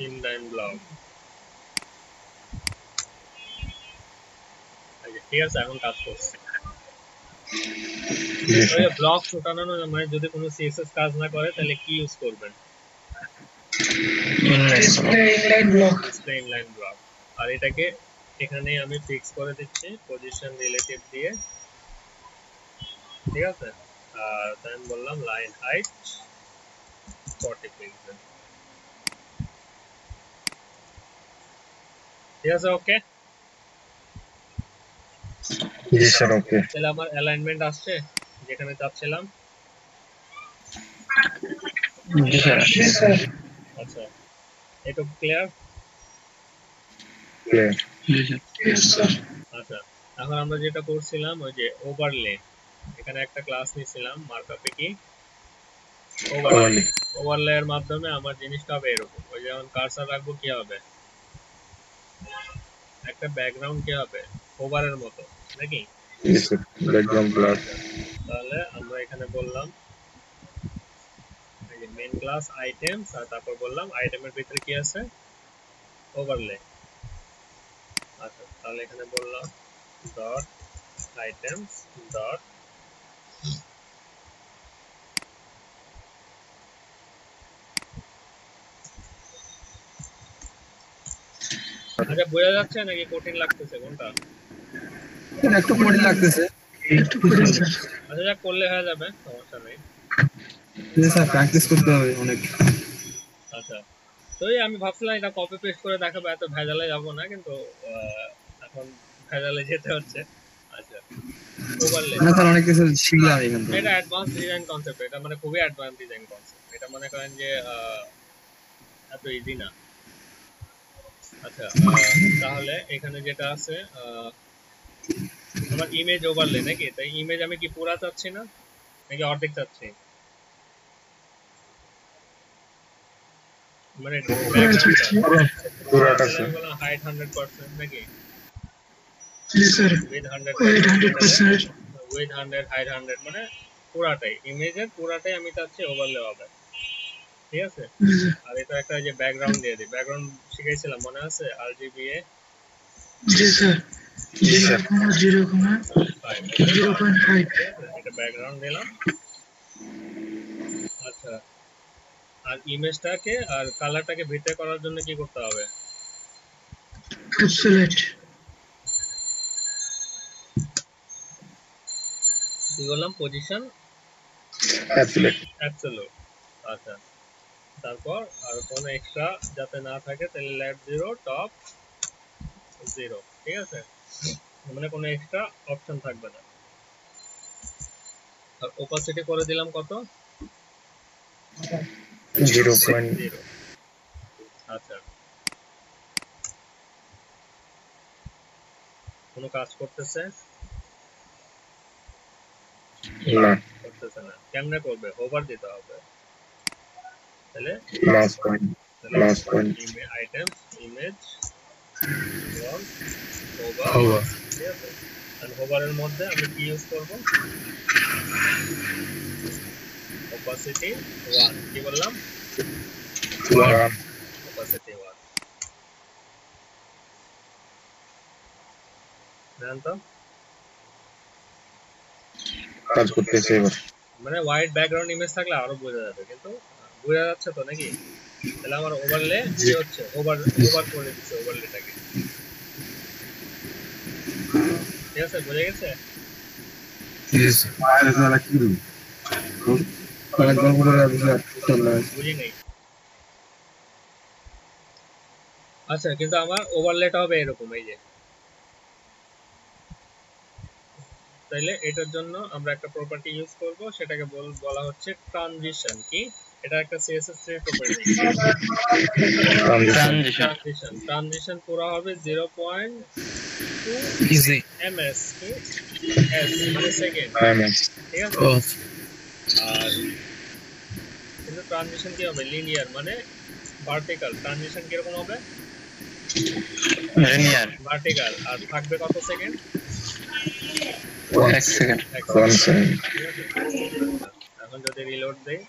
A: ইনলাইন ব্লক। ঠিক আছে, এখন কাজ করছে। ব্লক ছোটানো মানে যদি কোনো সিএসএস কাজ না করে তাহলে কি ইউজ করবেন?
B: Display inline block.
A: Display inline block. আর এটাকে এখানে আমি ফিক্স করে দিচ্ছি পজিশন রিলেটিভ দিয়ে, ঠিক আছে। আর আমি বললাম লাইন হাইট 40 পিক্সেল, ঠিক আছে। ওকে,
D: জি স্যার, ওকে।
A: তাহলে আমার অ্যালাইনমেন্ট আসছে যেখানে চাচ্ছিলাম।
C: জি স্যার।
B: জি স্যার।
A: আচ্ছা, এটা ক্লিয়ার?
D: ক্লিয়ার।
C: জি স্যার।
B: Yes sir.
A: আচ্ছা, এখন আমরা যেটা করছিলাম ওই যে ওভারলে, এখানে একটা ক্লাস নিয়েছিলাম মার্কআপে কি ওভারলে। ওভারলে এর মাধ্যমে আমার জিনিসটা হবে এরকম, ওই যেমন কার্সার রাখবো কি হবে, একটা ব্যাকগ্রাউন্ড কি হবে ওভারের মতো নাকি?
D: জি স্যার, ব্যাকগ্রাউন্ড ব্লার।
A: তাহলে আমরা এখানে বললাম এই যে মেইন ক্লাস আইটেমস, আর তারপর বললাম আইটেমের ভিতরে কি আছে ওভারলে। আচ্ছা, তাহলে এখানে বললাম ডট আইটেমস ডট আচ্ছা, বোঝা যাচ্ছে নাকি কঠিন লাগতেছে কোনটা?
F: একটু কঠিন লাগতেছে।
B: একটু করে স্যার।
A: আচ্ছা, যা করলে হয়ে যাবে, সমস্যা নেই।
F: স্যার প্র্যাকটিস করতে হবে অনেক।
A: আচ্ছা, তো এই আমি ভাবছিলাম এটা কপি পেস্ট করে দেখাবো, এত ভেজালে যাবো না, কিন্তু এখন ভেজালে যেতে হচ্ছে। আচ্ছা, ওভারলে
F: না স্যার, অনেক কিছু শিখলাম এখান থেকে।
A: এটা অ্যাডভান্স ডিজাইন কনসেপ্ট, এটা মানে খুবই অ্যাডভান্স ডিজাইন কনসেপ্ট, এটা মনে করেন যে এত ইজি না। আচ্ছা, তাহলে এখানে যেটা আছে আমার ইমেজ ওভারলে নাকি, তাই ইমেজ আমি কি পুরা চাচ্ছি না নাকি অর্ধেক চাচ্ছি? মানে
D: পুরাটা স্যার।
A: হাইট 100% নাকি
B: জি স্যার।
A: উইথ
B: 100%।
A: 100 হাইট 100, মানে পুরাটাই ইমেজের পুরাটাই আমি চাচ্ছি ওভারলে হবে, ঠিক আছে। আর এটা একটা যে ব্যাকগ্রাউন্ড দিয়ে দিই, ব্যাকগ্রাউন্ড শিখাইছিলাম মনে আছে RGBA?
B: জি স্যার। 0,0,5।
A: এটা ব্যাকগ্রাউন্ড দিলাম। আচ্ছা, আর ইমেজটাকে আর কালারটাকে ভিতরে করার জন্য কি করতে হবে?
B: ক্যাপসুলেট।
A: কি বললাম? Position absolute. আচ্ছা, তারপর আর কোনো এক্সট্রা যাতে না থাকে, তাহলে লেফট 0 টপ 0, ঠিক আছে, মানে কোনো এক্সট্রা অপশন থাকবে না। আর ওপাসিটি করে দিলাম কত?
D: 0.0।
A: আচ্ছা, কোনো কাজ করতেছে
D: না,
A: করতেছে না, কেমনে করবে? ওভার দিতে হবে, তাহলে
D: last point.
A: Item image over,
F: Hover।
A: ঠিক আছে। আর হোভারের মধ্যে আমি কি ইউজ করব? opacity 1, কি বললাম? opacity 1 জানেন তো,
D: কাজ করতেছে এবার।
A: মানে হোয়াইট ব্যাকগ্রাউন্ড ইমেজ থাকলে আরো বোঝা যাবে, কিন্তু বোঝা যাচ্ছে তো নাকি? তাহলে আমার ওভারলে কি হচ্ছে, ওভার করে দিচ্ছে ওভারলেটাকে, ঠিক আছে, বোঝা গেছে? বুঝি নাই। আচ্ছা, কিন্তু আমার ওভারলেটা হবে এরকম, এই যে। তাইলে এটার জন্য আমরা একটা প্রপার্টি ইউজ করব, সেটাকে বলা হচ্ছে ট্রানজিশন। কি এটা? একটা সিএসএস এর প্রপার্টি। ট্রানজিশন পুরো হবে 0.2
F: ইজি।
A: ms কি s মানে সেকেন্ড, ঠিক আছে। আর কিন্তু ট্রানজিশন কি হবে? লিনিয়ার, মানে ভার্টিক্যাল। ট্রানজিশন কিরকম হবে?
C: লিনিয়ার।
A: ভার্টিক্যাল। আর থাকবে কত সেকেন্ড?
C: 1 সেকেন্ড।
A: এখন যদি রিলোড দেই,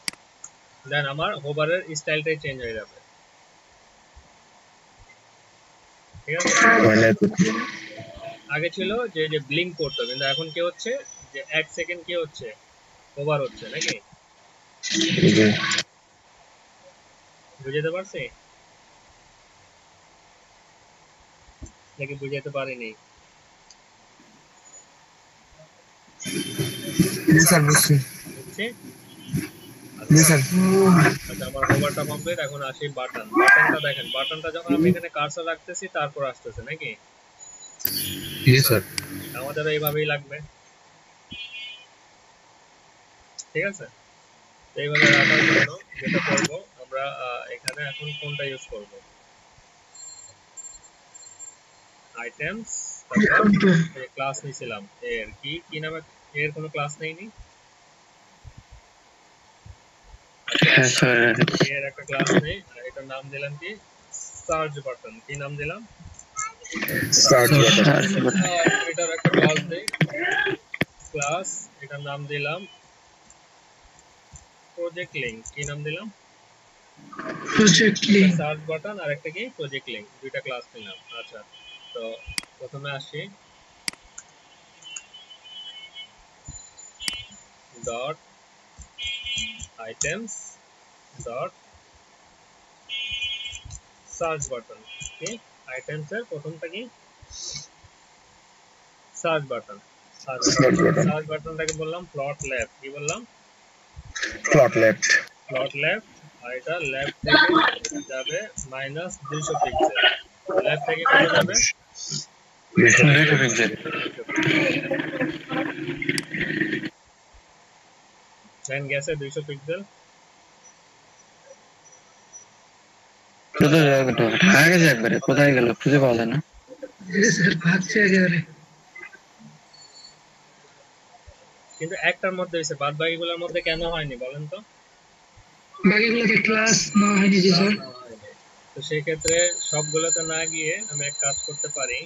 A: দেন আমার হোভারের স্টাইলটাই চেঞ্জ হয়ে যাবে। ঠিক আছে,
D: মানে
A: আগে ছিল যে যে ব্লিঙ্ক করতো, কিন্তু এখন কি হচ্ছে যে 1 সেকেন্ড কি হচ্ছে ওভার হচ্ছে নাকি?
D: জি
A: বুঝাতে পারছি নাকি বুঝাতে পারিনি?
F: জি স্যার বুঝছি।
A: বুঝছি।
F: জি স্যার।
A: আচ্ছা, আমার হোভারটা কমপ্লিট। এখন আসি বাটনটা দেখেন, বাটনটা যখন আমি এখানে কার্সর রাখতেছি তারপর আসতেছে নাকি?
D: জি স্যার
A: আমাদেরও এইভাবেই লাগবে, ঠিক আছে? তো এইভাবে রাখার জন্য যেটা করব আমরা এখানে এখন কোনটা ইউজ করব? আইটেমস, তারপর এই ক্লাস নিছিলাম এর কি নামে, এর কোনো ক্লাস নেইনি।
C: হ্যাঁ স্যার।
A: এর একটা ক্লাস নেই, এটার নাম দিলাম কি সার্চ বাটন। কি নাম দিলাম?
D: স্টার্ট
A: এটার একটা ক্লাস দেই, ক্লাস, এটার নাম দিলাম প্রজেক্ট লিংক। কি নাম দিলাম?
B: project link,
A: সার্চ বাটন আর একটা কি প্রজেক্ট লিংক, দুইটা ক্লাস নিলাম। আচ্ছা, তো প্রথমে আসি dot items dot search button. কি আইটেমস এর প্রথমটা কি সার্চ বাটন। সার্চ বাটনটাকে বললাম প্লট লেফট। কি বললাম?
D: Float left
A: float left. আর এটা লেফট থেকে যাবে -200 পিক্সেল। লেফট থেকে কত যাবে?
C: 200 পিক্সেল।
A: দেন গেছে 200 পিক্সেল।
C: কোথায় আগে যে একবারে কোথায় গেল খুঁজে পাওয়া যায় না।
B: ये सर भाग से एकेबारे
A: কিন্তু একটার মধ্যে হয়েছে, বাদ বাকিগুলোর মধ্যে কেন হয়নি বলেন তো?
B: বাকিগুলোতে ক্লাস না হয়নি জি স্যার।
A: তো সেই ক্ষেত্রে সবগুলোতে না গিয়ে আমি এক কাজ করতে পারি,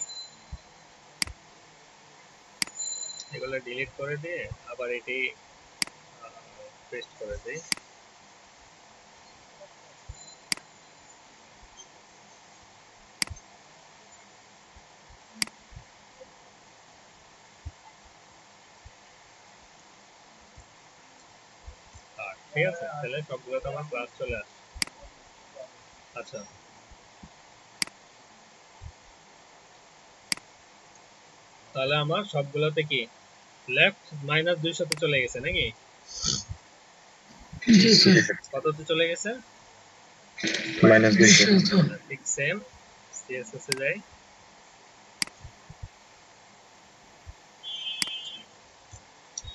A: এগুলো ডিলিট করে দিয়ে আবার এটি পেস্ট করে দিই। ঠিক আছে, তাহলে সবগুলোতে আমার ক্লাস চলে আসছে। আচ্ছা, তাহলে আমার সবগুলোতে কি লেফট -200 তে চলে গেছে নাকি?
B: জি স্যার।
A: কততে চলে গেছে?
D: -200
A: ঠিক সেম সিএসএস এ যাই।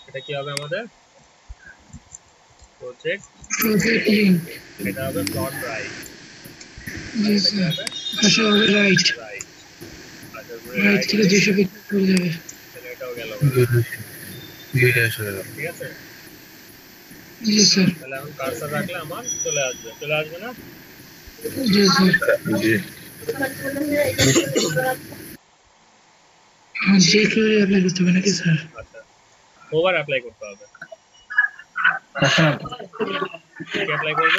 A: এটা কি হবে আমাদের? প্রজেক্ট
B: লিংক,
A: এটা হবে প্লট রাইট।
B: জি স্যার। আচ্ছা হবে রাইট,
A: রাইট। আচ্ছা,
B: রাইট থেকে 200 পিক্সেল করে যাবে।
A: তাহলে এটাও গেল।
D: দুইটা এসে গেল
A: ঠিক আছে,
B: জি স্যার।
A: তাহলে এখন কার্সর রাখলে আমার চলে আসবে না?
B: জি স্যার।
D: জি
B: হ্যাঁ যে করে অ্যাপ্লাই করতে হবে নাকি স্যার?
A: আচ্ছা, ওভার অ্যাপ্লাই করতে হবে।
C: আচ্ছা
A: কি অ্যাপ্লাই করব?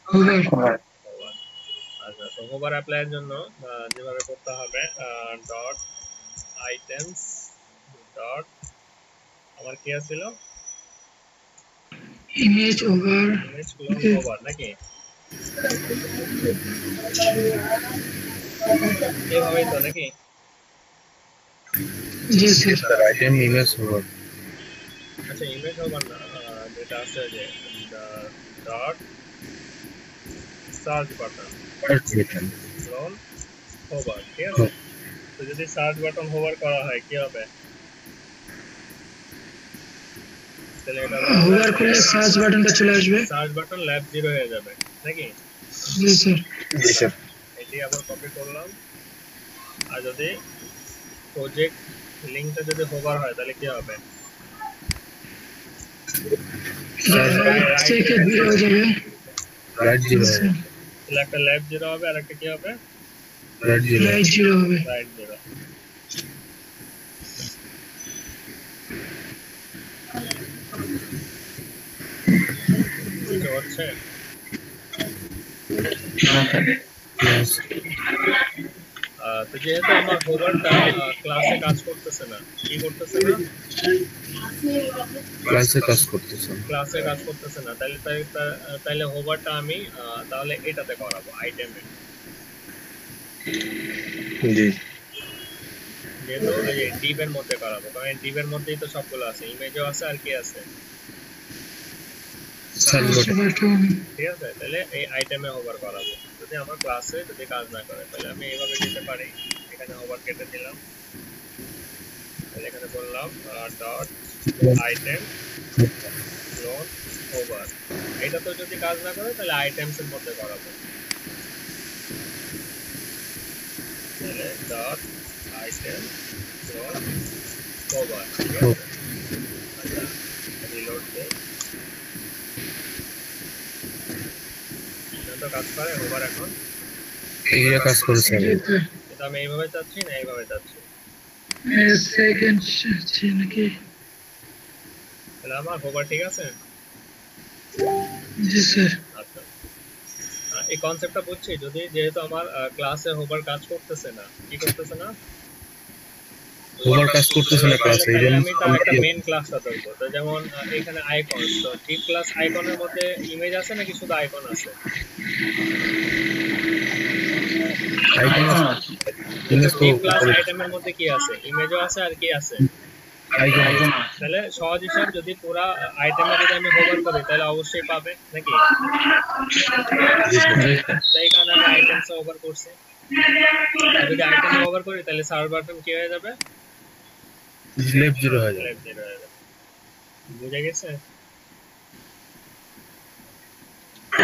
B: ওভার।
A: আচ্ছা, তো ওভার অ্যাপ্লাইয়ের জন্য যেভাবে করতে হবে ডট আইটেমস ডট, আমার কি ছিল
B: image over,
A: image clone over নাকি? এইভাবেই তো নাকি?
B: জি স্যার।
D: আইটেম ইমেজ ওভার
A: আচ্ছা, ইমেজ ওভার না, যেটা আছে যে dot search button clone over. ঠিক আছে, তো যদি সার্চ বাটন হোভার করা হয় কি হবে? তাহলে এটা
B: ওভার করলে সার্চ বাটনটা চলে আসবে।
A: সার্চ বাটন লেফট 0 হয়ে যাবে নাকি?
B: জি স্যার।
D: জি স্যার
A: এটি আবার কপি করলাম। আর যদি প্রজেক্ট লিংকটা যদি হোভার হয় তাহলে কি হবে?
B: রাইট থেকে 0 হয়ে যাবে।
D: রাইট জিরো
A: তাহলে একটা লেফট 0 হবে আর একটা কি হবে?
D: রাইট জিরো
B: রাইট 0 হবে।
A: রাইট 0। হচ্ছে তো যেহেতু আমার হোভারটা ক্লাসে কাজ করতেছে না, কি করতেছে না,
D: ক্লাসে কাজ করতেছে।
A: ক্লাসে কাজ করতেছে না, তাহলে হোভারটা আমি তাহলে এটাতে করাবো, আইটেমে।
D: জি
A: যেহেতু এই ডিভের মধ্যে করাবো, কারণ ডিভের মধ্যেই তো সবগুলো আছে, ইমেজও আছে আর কি আছে, ঠিক আছে। তাহলে এই আইটেমে হোভার করাবো। যদি আমার ক্লাসে যদি কাজ না করে তাহলে আমি এইভাবে দিতে পারি, এখানে হোভার কেটে দিলাম, তাহলে এখানে বললাম ডট আইটেম ক্লোন হোভার। এটা তো যদি কাজ না করে তাহলে আইটেমস এর মধ্যে করাবো, তাহলে ডট আইটেম ক্লোন হোভার। আচ্ছা রিলোড দেই, তো কাজ করে হোভার এখন
D: এইটা কাজ করছে।
A: এটা আমি এইভাবে চাচ্ছি না এইভাবে চাচ্ছি,
B: সেকেন্ড আছে নাকি?
A: তাহলে আমার হোভার ঠিক আছে।
B: জি স্যার।
A: আচ্ছা এই কনসেপ্টটা বুঝছি। যদি যেহেতু আমার ক্লাসে হোভার কাজ করতেছে না, কি করতেছে না,
D: হোভার কাজ করতেছে না ক্লাসে, এই জন্য
A: আমি তার একটা মেইন ক্লাসটা ধরবো। তো যেমন এখানে আইকন, তো টিপ ক্লাস আইকনের মধ্যে ইমেজ আছে নাকি শুধু আইকন আছে?
D: আইকন
A: টিপ ক্লাস আইটেমের মধ্যে কি আছে? ইমেজও আছে আর কি আছে?
D: আইকন।
A: তাহলে সহজ হিসাব, যদি পুরো আইটেমে যদি আমি হোভার করি তাহলে অবশ্যই পাবে নাকি? তাই কারণে আমি আইটেমসে হোভার করছি। যদি আইটেমে হোভার করি তাহলে সার্চ বাটন কি হয়ে যাবে?
D: লেফট জিরো হয়ে যাবে।
A: লেফট জিরো হয়ে যাবে। বুঝে গেছে?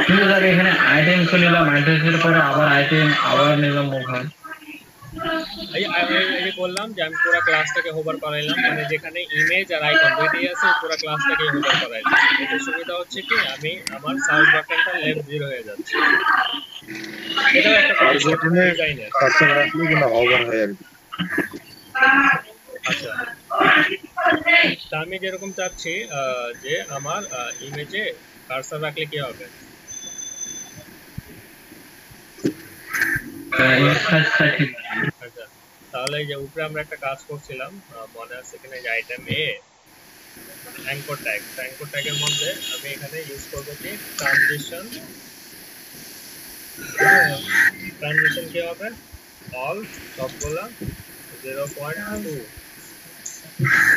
C: কিন্তু স্যার এখানে আইটেম নিলাম, আইটেমের পরে আবার আইটেম আবার নিলাম ওখান।
A: এই যে বললাম যে আমি পুরো ক্লাসটাকে হোভার করাইলাম, মানে যেখানে ইমেজ আর আইকন দুইটাই আছে পুরো ক্লাসটাকে হোভার করাইলাম। এতে সুবিধা হচ্ছে কি আমি আমার সার্চ বাটনটা লেফট জিরো হয়ে যাচ্ছে। এটাও একটা
D: বাটনে
A: ডিজাইনের।
D: কার্সর রাখলে কিন্তু ওভার হয় আর কি।
A: আচ্ছা তা আমি যেরকম চাচ্ছি যে আমার ইমেজে কার্সর রাখলে কি হবে? আচ্ছা তাহলে এই যে উপরে আমরা একটা কাজ করছিলাম, মনে আছে কিনা, যে আইটেম এ অ্যাঙ্কর ট্যাগ, অ্যাঙ্কর ট্যাগের মধ্যে আমি এখানে ইউজ করব কি ট্রানজিশন। ট্রানজিশন কি হবে? অল সবগুলা 0.2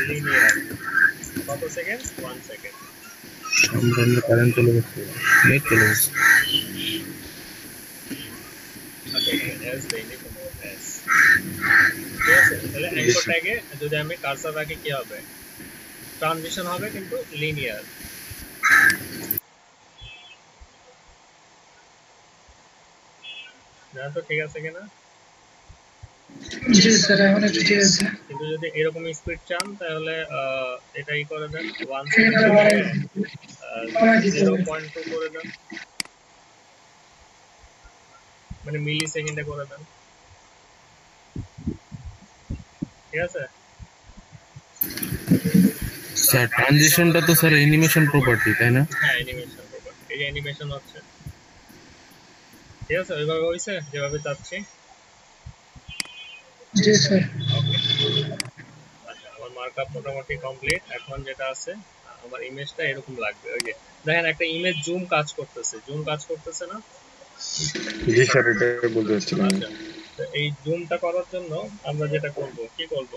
A: লিনিয়ার। কত সেকেন্ড? 1 সেকেন্ড।
D: আমরা কারেন্ট চলে গেছে, নেট চলে গেছে।
A: আচ্ছা এখানে এস দেইনি, কোনো এস, ঠিক আছে। তাহলে অ্যাঙ্কর ট্যাগে যদি আমি কার্সর রাখি কি হবে? ট্রানজিশন হবে কিন্তু লিনিয়ার। না তো ঠিক আছে কিনা?
B: জি স্যার এখন একটু ঠিক আছে।
A: কিন্তু যদি এরকম স্পিড চান তাহলে এটাই করে দেন, 1 সেকেন্ড 0.2 করে দেন, মানে মিলি সেকেন্ডে করে দেন, ঠিক আছে।
D: স্যার ট্রানজিশনটা তো স্যার অ্যানিমেশন প্রপার্টি, তাই না?
A: হ্যাঁ অ্যানিমেশন প্রপার্টি, এই যে অ্যানিমেশন হচ্ছে, ঠিক আছে। ওইভাবে হইছে যেভাবে চাচ্ছি।
B: জি স্যার।
A: ওকে আচ্ছা আমার মার্কআপ মোটামুটি কমপ্লিট। এখন যেটা আছে আমার ইমেজটা এরকম লাগবে। ওই যে দেখেন একটা ইমেজ জুম কাজ করতেছে না?
D: জি স্যার, এটা বলতে চাচ্ছিলাম।
A: আচ্ছা তো এই জুমটা করার জন্য আমরা যেটা করব, কি করব?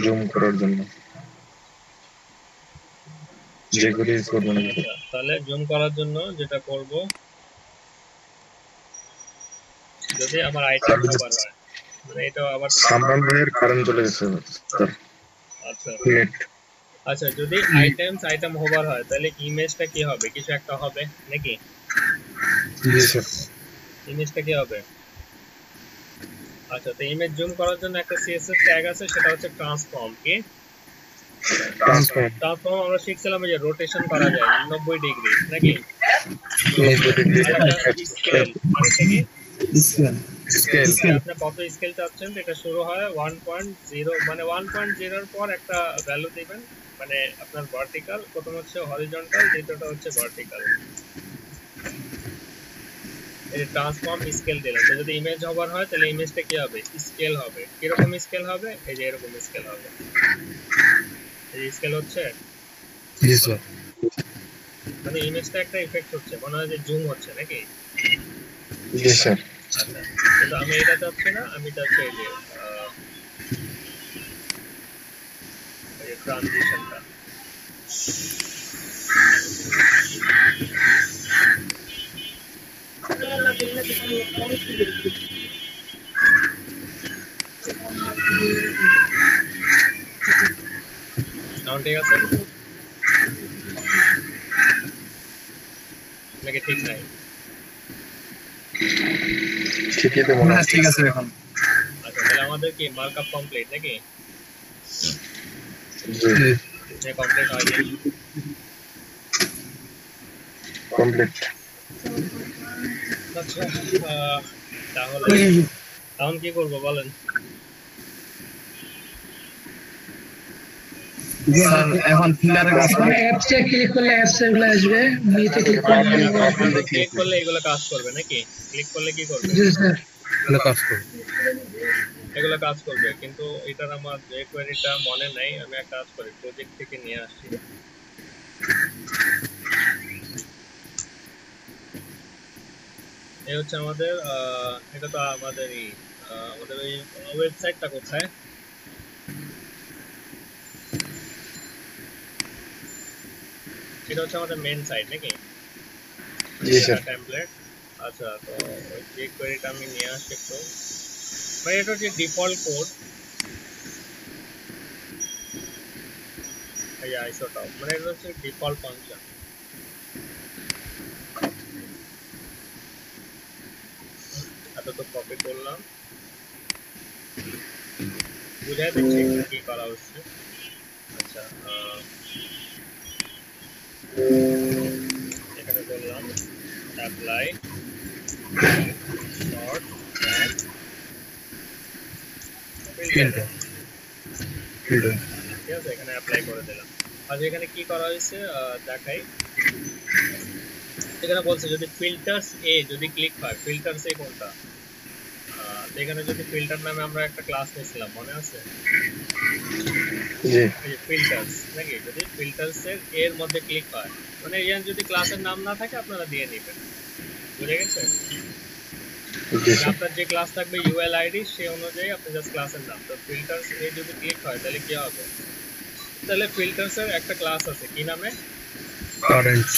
D: জুম করার জন্য যেগুলো ইউজ করব না।
A: আচ্ছা তাহলে জুম করার জন্য যেটা করব, যদি আমার আইটেম ওভার হয়, মানে এটা আবার
D: সামরান ভাইয়ের কারেন্ট চলে গেছে স্যার।
A: আচ্ছা
D: নেট।
A: আচ্ছা যদি আইটেম হোভার হয় তাহলে ইমেজটা কি হবে? কিছু একটা হবে নাকি?
D: জি স্যার।
A: ইমেজটা কি হবে? আচ্ছা তো ইমেজ জুম করার জন্য একটা সিএসএস ট্যাগ আছে, সেটা হচ্ছে ট্রান্সফর্ম। কি ট্রান্সফর্ম? আমরা শিখছিলাম যে রোটেশন করা যায় 90 ডিগ্রি নাকি? স্কেল আরেকটা কি?
D: স্কেল।
A: আপনি কত স্কেল চাচ্ছেন? এটা শুরু হয় 1.0, মানে 1.0 এর পর একটা ভ্যালু দিবেন, মানে আপনার ভার্টিক্যাল, প্রথম হচ্ছে হরিজন্টাল, দ্বিতীয়টা হচ্ছে ভার্টিক্যাল। এই ট্রান্সফর্ম স্কেল দিলাম, তো যদি ইমেজ হভার হয় তাহলে ইমেজটা কি হবে, স্কেল হবে। কিরকম স্কেল হবে, এই যে এরকম স্কেল হবে। এই স্কেল হচ্ছে,
F: জি স্যার
A: মানে ইমেজটা একটা ইফেক্ট হচ্ছে, মনে হয় যে জুম হচ্ছে নাকি?
D: জি স্যার।
A: আচ্ছা, কিন্তু আমি এটা চাচ্ছি না, আমি চাচ্ছি এই যে ট্রানজিশনটা। এখন ঠিক আছে নাকি ঠিক নাই?
D: ঠিকই তো মনে
F: হ্যাঁ
D: হচ্ছে।
F: ঠিক আছে এখন
A: আচ্ছা, তাহলে আমাদের কি মার্কআপ কমপ্লিট নাকি?
D: জি
A: কমপ্লিট হয়নি?
D: কমপ্লিট।
A: আচ্ছা, তাহলে এখন কি করবো বলেন?
F: স্যার এখন ফিল্টারের কাজ
B: আপনি অ্যাপসে ক্লিক করলে অ্যাপস এগুলো আসবে, নিতে ক্লিক করলে
A: ক্লিক করলে এগুলো কাজ করবে নাকি? ক্লিক করলে কি করবে?
B: জি স্যার।
F: কাজ করবে
A: এগুলো কাজ করবে, কিন্তু এটার আমার যে কোয়েরিটা মনে নাই, আমি একটা কাজ করি, প্রজেক্ট থেকে নিয়ে আসি। এই হচ্ছে আমাদের এটা তো আমাদের আমাদের ওই ওয়েবসাইটটা কোথায়? এটা হচ্ছে আমাদের মেইন সাইট নাকি?
D: জি স্যার।
A: টেমপ্লেট। আচ্ছা, তো ওই যে কোয়েরিটা আমি নিয়ে আসি একটু, মানে এটা হচ্ছে ডিফল্ট কোড, এই আইসোটপ, মানে এটা হচ্ছে ডিফল্ট ফাংশন। এটা তো কপি করলাম, বুঝাই দিচ্ছি কি করা হচ্ছে। আচ্ছা, এখানে বললাম অ্যাপ্লাই ডট অ্যাড ফিল্টার, ঠিক আছে, এখানে অ্যাপ্লাই করে দিলাম। আর এখানে কি করা হয়েছে দেখাই, এখানে বলছে যদি ফিল্টার্স এ যদি ক্লিক হয়, ফিল্টার্স এ কোনটা, এখানে যদি ফিল্টার নামে আমরা একটা ক্লাস নিয়েছিলাম, মনে আছে?
D: জি
A: এই ফিল্টার্স নাকি, যদি ফিল্টার্স এর মধ্যে ক্লিক হয়, মানে এখানে যদি ক্লাসের নাম না থাকে আপনারা দিয়ে নেবেন, বুঝে গেছে?
D: জি স্যার।
A: আপনার যে ক্লাস থাকবে ইউএল আইডি সেই অনুযায়ী আপনি জাস্ট ক্লাসের নাম, তো ফিল্টার্স এ যদি ক্লিক হয় তাহলে কি হবে, তাহলে ফিল্টার্স এর একটা ক্লাস আছে কি নামে,
F: কারেন্ট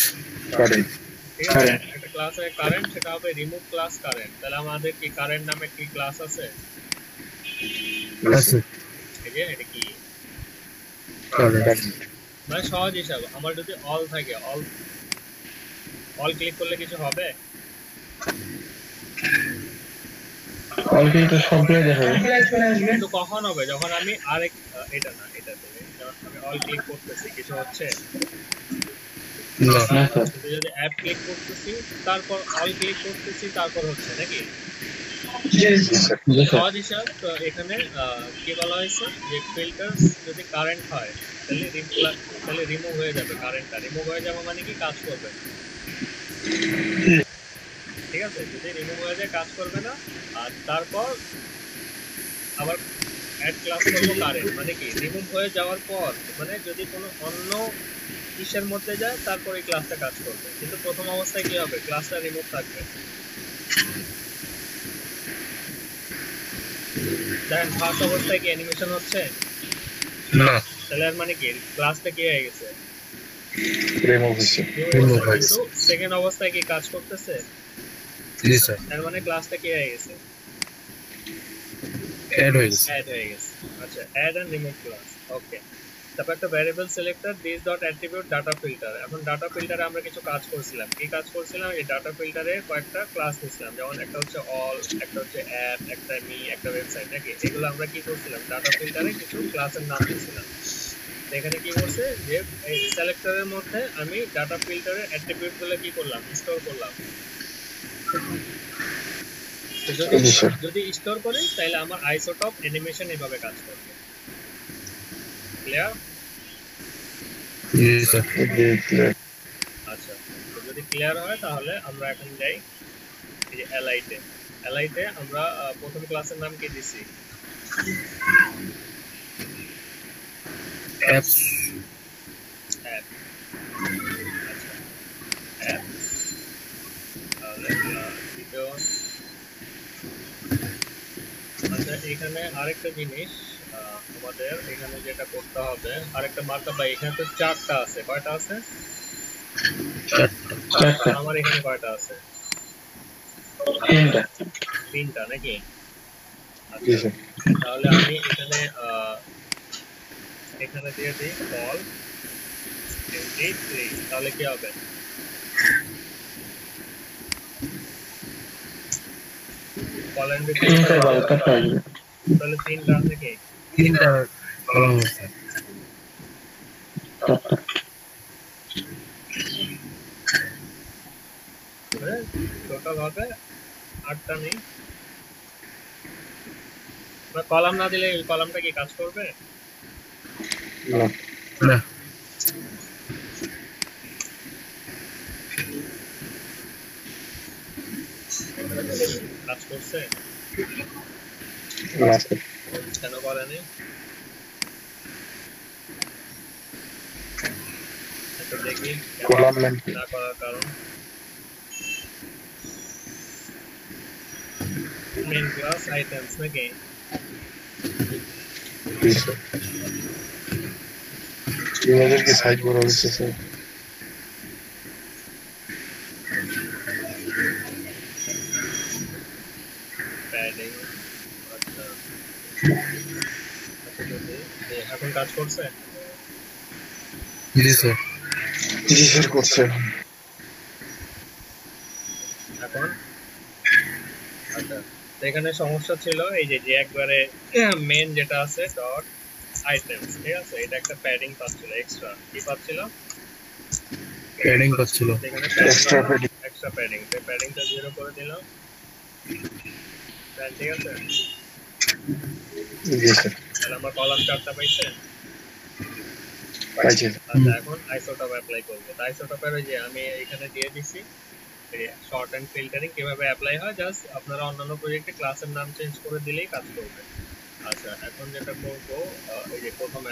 D: কারেন্ট।
A: ঠিক আছে, একটা ক্লাস আছে কারেন্ট, সেটা হবে রিমুভ ক্লাস কারেন্ট। তাহলে আমাদের কি কারেন্ট নামে কি ক্লাস আছে?
F: আছে
A: এই যে এটা কি,
F: কারেন্ট
A: মানে সহজ হিসাব, আমার যদি অল থাকে, অল ক্লিক করলে কিছু হবে?
C: অল কিন্তু সবগুলো দেখাবে।
A: কিন্তু কখন হবে, যখন আমি আরেক এটা না এটা দেবে, যখন আমি অল ক্লিক করতেছি কিছু হচ্ছে?
F: না
C: না স্যার।
A: কিন্তু যদি অ্যাপ ক্লিক করতেছি তারপর অল ক্লিক করতেছি তারপর হচ্ছে নাকি?
D: জি স্যার।
C: জি স্যার।
A: সহজ হিসাব। তো এখানে কি বলা হয়েছে যে ফিল্টার্স যদি কারেন্ট হয় তাহলে রিমুভ হয়ে যাবে, কারেন্টটা রিমুভ হয়ে যাবে মানে কি কাজ করবে না, ঠিক আছে? যদি রিমুভ হয়ে যায় কাজ করবে না, আর তারপর আবার অ্যাড ক্লাস করবো কারেন্ট, মানে কি রিমুভ হয়ে যাওয়ার পর, মানে যদি কোনো অন্য ইসের মধ্যে যায় তারপর এই ক্লাসটা কাজ করবে, কিন্তু প্রথম অবস্থায় কি হবে, ক্লাসটা রিমুভ থাকবে। দেখেন ফার্স্ট অবস্থায় কি অ্যানিমেশন হচ্ছে
F: না
A: তাহলে এর মানে কি ক্লাসটা কি হয়ে গেছে,
D: রিমুভ হয়েছে।
F: Remove হয়ে গেছে।
A: কিন্তু সেকেন্ড অবস্থায় কি কাজ করতেছে,
F: জি স্যার
A: এর মানে ক্লাসটা কি হয়ে গেছে,
F: অ্যাড হয়ে গেছে
A: অ্যাড হয়ে গেছে। আচ্ছা, অ্যাড এন্ড রিমুভ ক্লাস, ওকে। তারপর একটা variable selector this dot attribute data filter. এখন ডাটা ফিল্টারে আমরা কিছু কাজ করছিলাম, কি কাজ করছিলাম, এই ডাটা ফিল্টারে কয়েকটা ক্লাস নিছিলাম, যেমন একটা হচ্ছে অল, একটা হচ্ছে অ্যাপ, একটা মি, একটা ওয়েবসাইট নাকি, এগুলো আমরা কি করছিলাম, ডাটা ফিল্টারে কিছু ক্লাসের নাম দিয়েছিলাম। এখানে কি করছে যে এই সিলেক্টরের মধ্যে আমি ডাটা ফিল্টারের অ্যাট্রিবিউট গুলো কি করলাম, স্টোর করলাম। তো যদি স্টোর করি তাহলে আমার আইসোটপ অ্যানিমেশন এভাবে কাজ করবে। ক্লিয়ার?
F: জি স্যার।
A: আচ্ছা, তো যদি ক্লিয়ার হয় তাহলে আমরা এখন যাই এই যে এলআইতে। এলআইতে আমরা প্রথম ক্লাসের নাম কি দিছি?
F: অ্যাপস।
A: অ্যাপ। আচ্ছা, অ্যাপ। তাহলে দ্বিতীয়। আচ্ছা, এখানে আরেকটা জিনিস আমাদের এখানে যেটা করতে হবে, আরেকটা মার্কআপ বা এখানে তো 4টা আছে, কয়টা আছে? আমার এখানে কয়টা আছে? 3টা নাকি? আচ্ছা, তাহলে আমি এখানে এখানে দিয়ে দিই কল md3, তাহলে কি হবে? কল md3 তাহলে 3টা আছে কি?
F: 3টা কলম আছে।
A: টোটাল হবে 8টা নেই। কলাম না দিলে এই কলামটা কি কাজ করবে?
F: না।
A: কাজ করছে? কেন করেনি? আচ্ছা, দেখি না করার কারণ। মেইন ক্লাস আইটেমস নাকি?
D: ইমেজের কি সাইজ বড় হচ্ছে স্যার?
A: প্যাডিং। আচ্ছা, যদি এখন কাজ করছে?
F: জি স্যার।
D: জি স্যার করছে।
A: এখন আচ্ছা, তো এখানে সমস্যা ছিল এই যে একবারে মেন যেটা আছে ডট আইটেমস, ঠিক আছে, এটা একটা প্যাডিং পাচ্ছিল, এক্সট্রা কি পাচ্ছিল?
F: প্যাডিং পাচ্ছিল।
A: এখানে এক্সট্রা প্যাডিং, তো প্যাডিংটা 0 করে দিলাম। ঠিক আছে,
D: জি স্যার।
A: তাহলে আমরা কলাম 4টা পাইছে।
D: পাইছি।
A: আচ্ছা, এখন আইসোটপ অ্যাপ্লাই করব। তো আইসোটপের ওই যে আমি এখানে দিয়ে দিছি শর্ট এন্ড ফিল্টারিং কিভাবে অ্যাপ্লাই হয়, জাস্ট আপনারা অন্যান্য প্রজেক্টে ক্লাসের নাম চেঞ্জ করে দিলেই কাজ করবে। আচ্ছা, এখন যেটা করব এই যে প্রথম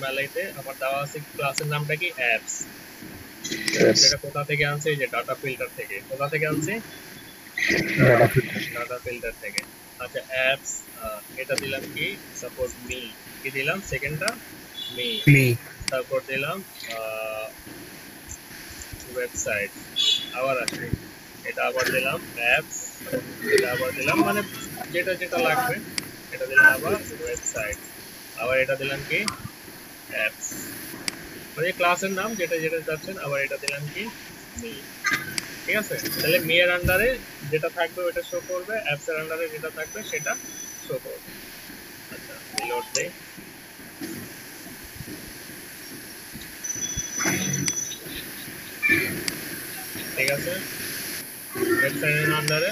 A: অ্যালাইতে আমার দেওয়া আছে ক্লাসের নামটা কি অ্যাপস। এটা কোথা থেকে আনছে? এই যে ডাটা ফিল্টার থেকে। কোথা থেকে আনছে? ডাটা ফিল্টার থেকে। আচ্ছা, অ্যাপস এটা দিলাম কি সাপোজ মি, কি দিলাম সেকেন্ডটা? মি। তারপর দিলাম ওয়েবসাইট, আবার আসি এটা আবার দিলাম অ্যাপস, এটা আবার দিলাম, মানে যেটা যেটা লাগবে এটা দিলাম, আবার ওয়েবসাইট, আবার এটা দিলাম কি অ্যাপস, মানে ক্লাসের নাম যেটা যেটা চাচ্ছেন, আবার এটা দিলাম কি মি। ঠিক আছে, তাহলে মি এর আন্ডারে যেটা থাকবে ওটা শো করবে, অ্যাপস এর আন্ডারে যেটা থাকবে সেটা শো করবে। আচ্ছা, লোড দেই। ঠিক আছে, ওয়েবসাইটের আন্ডারে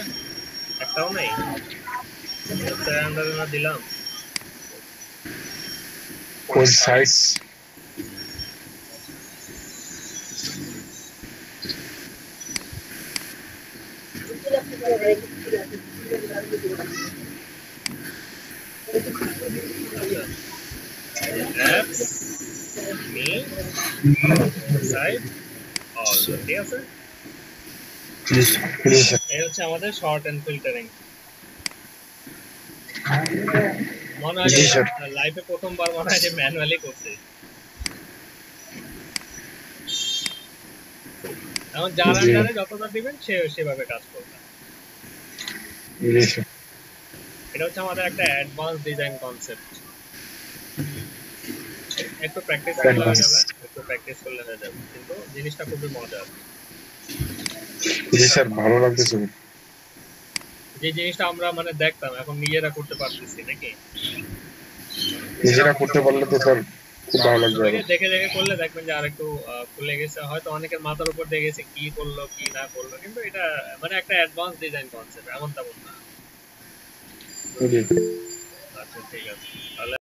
A: একটাও নেই, ওয়েবসাইটের আন্ডারে না দিলাম
D: কোন sites?
A: Apps me site all. ঠিক আছে, এই হচ্ছে আমাদের শর্ট এন্ড ফিল্টারিং। মনে হয় লাইফে প্রথমবার মনে হয় যে ম্যানুয়ালি করছে। এখন যার আন্ডারে যতটা দিবেন সে সেভাবে কাজ করবে। এটা হচ্ছে আমাদের একটা অ্যাডভান্স ডিজাইন কনসেপ্ট। একটু প্র্যাকটিস করলে হয়ে যাবে, একটু প্র্যাকটিস করলে হয়ে যাবে, কিন্তু জিনিসটা খুবই মজার।
D: জি স্যার, ভালো লাগতেছে।
A: যে জিনিসটা আমরা মানে দেখতাম এখন নিজেরা করতে পারতেছি নাকি?
D: নিজেরা করতে পারলে তো স্যার খুব ভালো লাগবে।
A: দেখে দেখে করলে দেখবেন যে আরেকটু খুলে গেছে, হয়তো অনেকের মাথার উপর দিয়ে গেছে কি করলো কি না করলো, কিন্তু এটা মানে একটা অ্যাডভান্স ডিজাইন কনসেপ্ট, এমন তেমন না। আচ্ছা, ঠিক আছে, তাহলে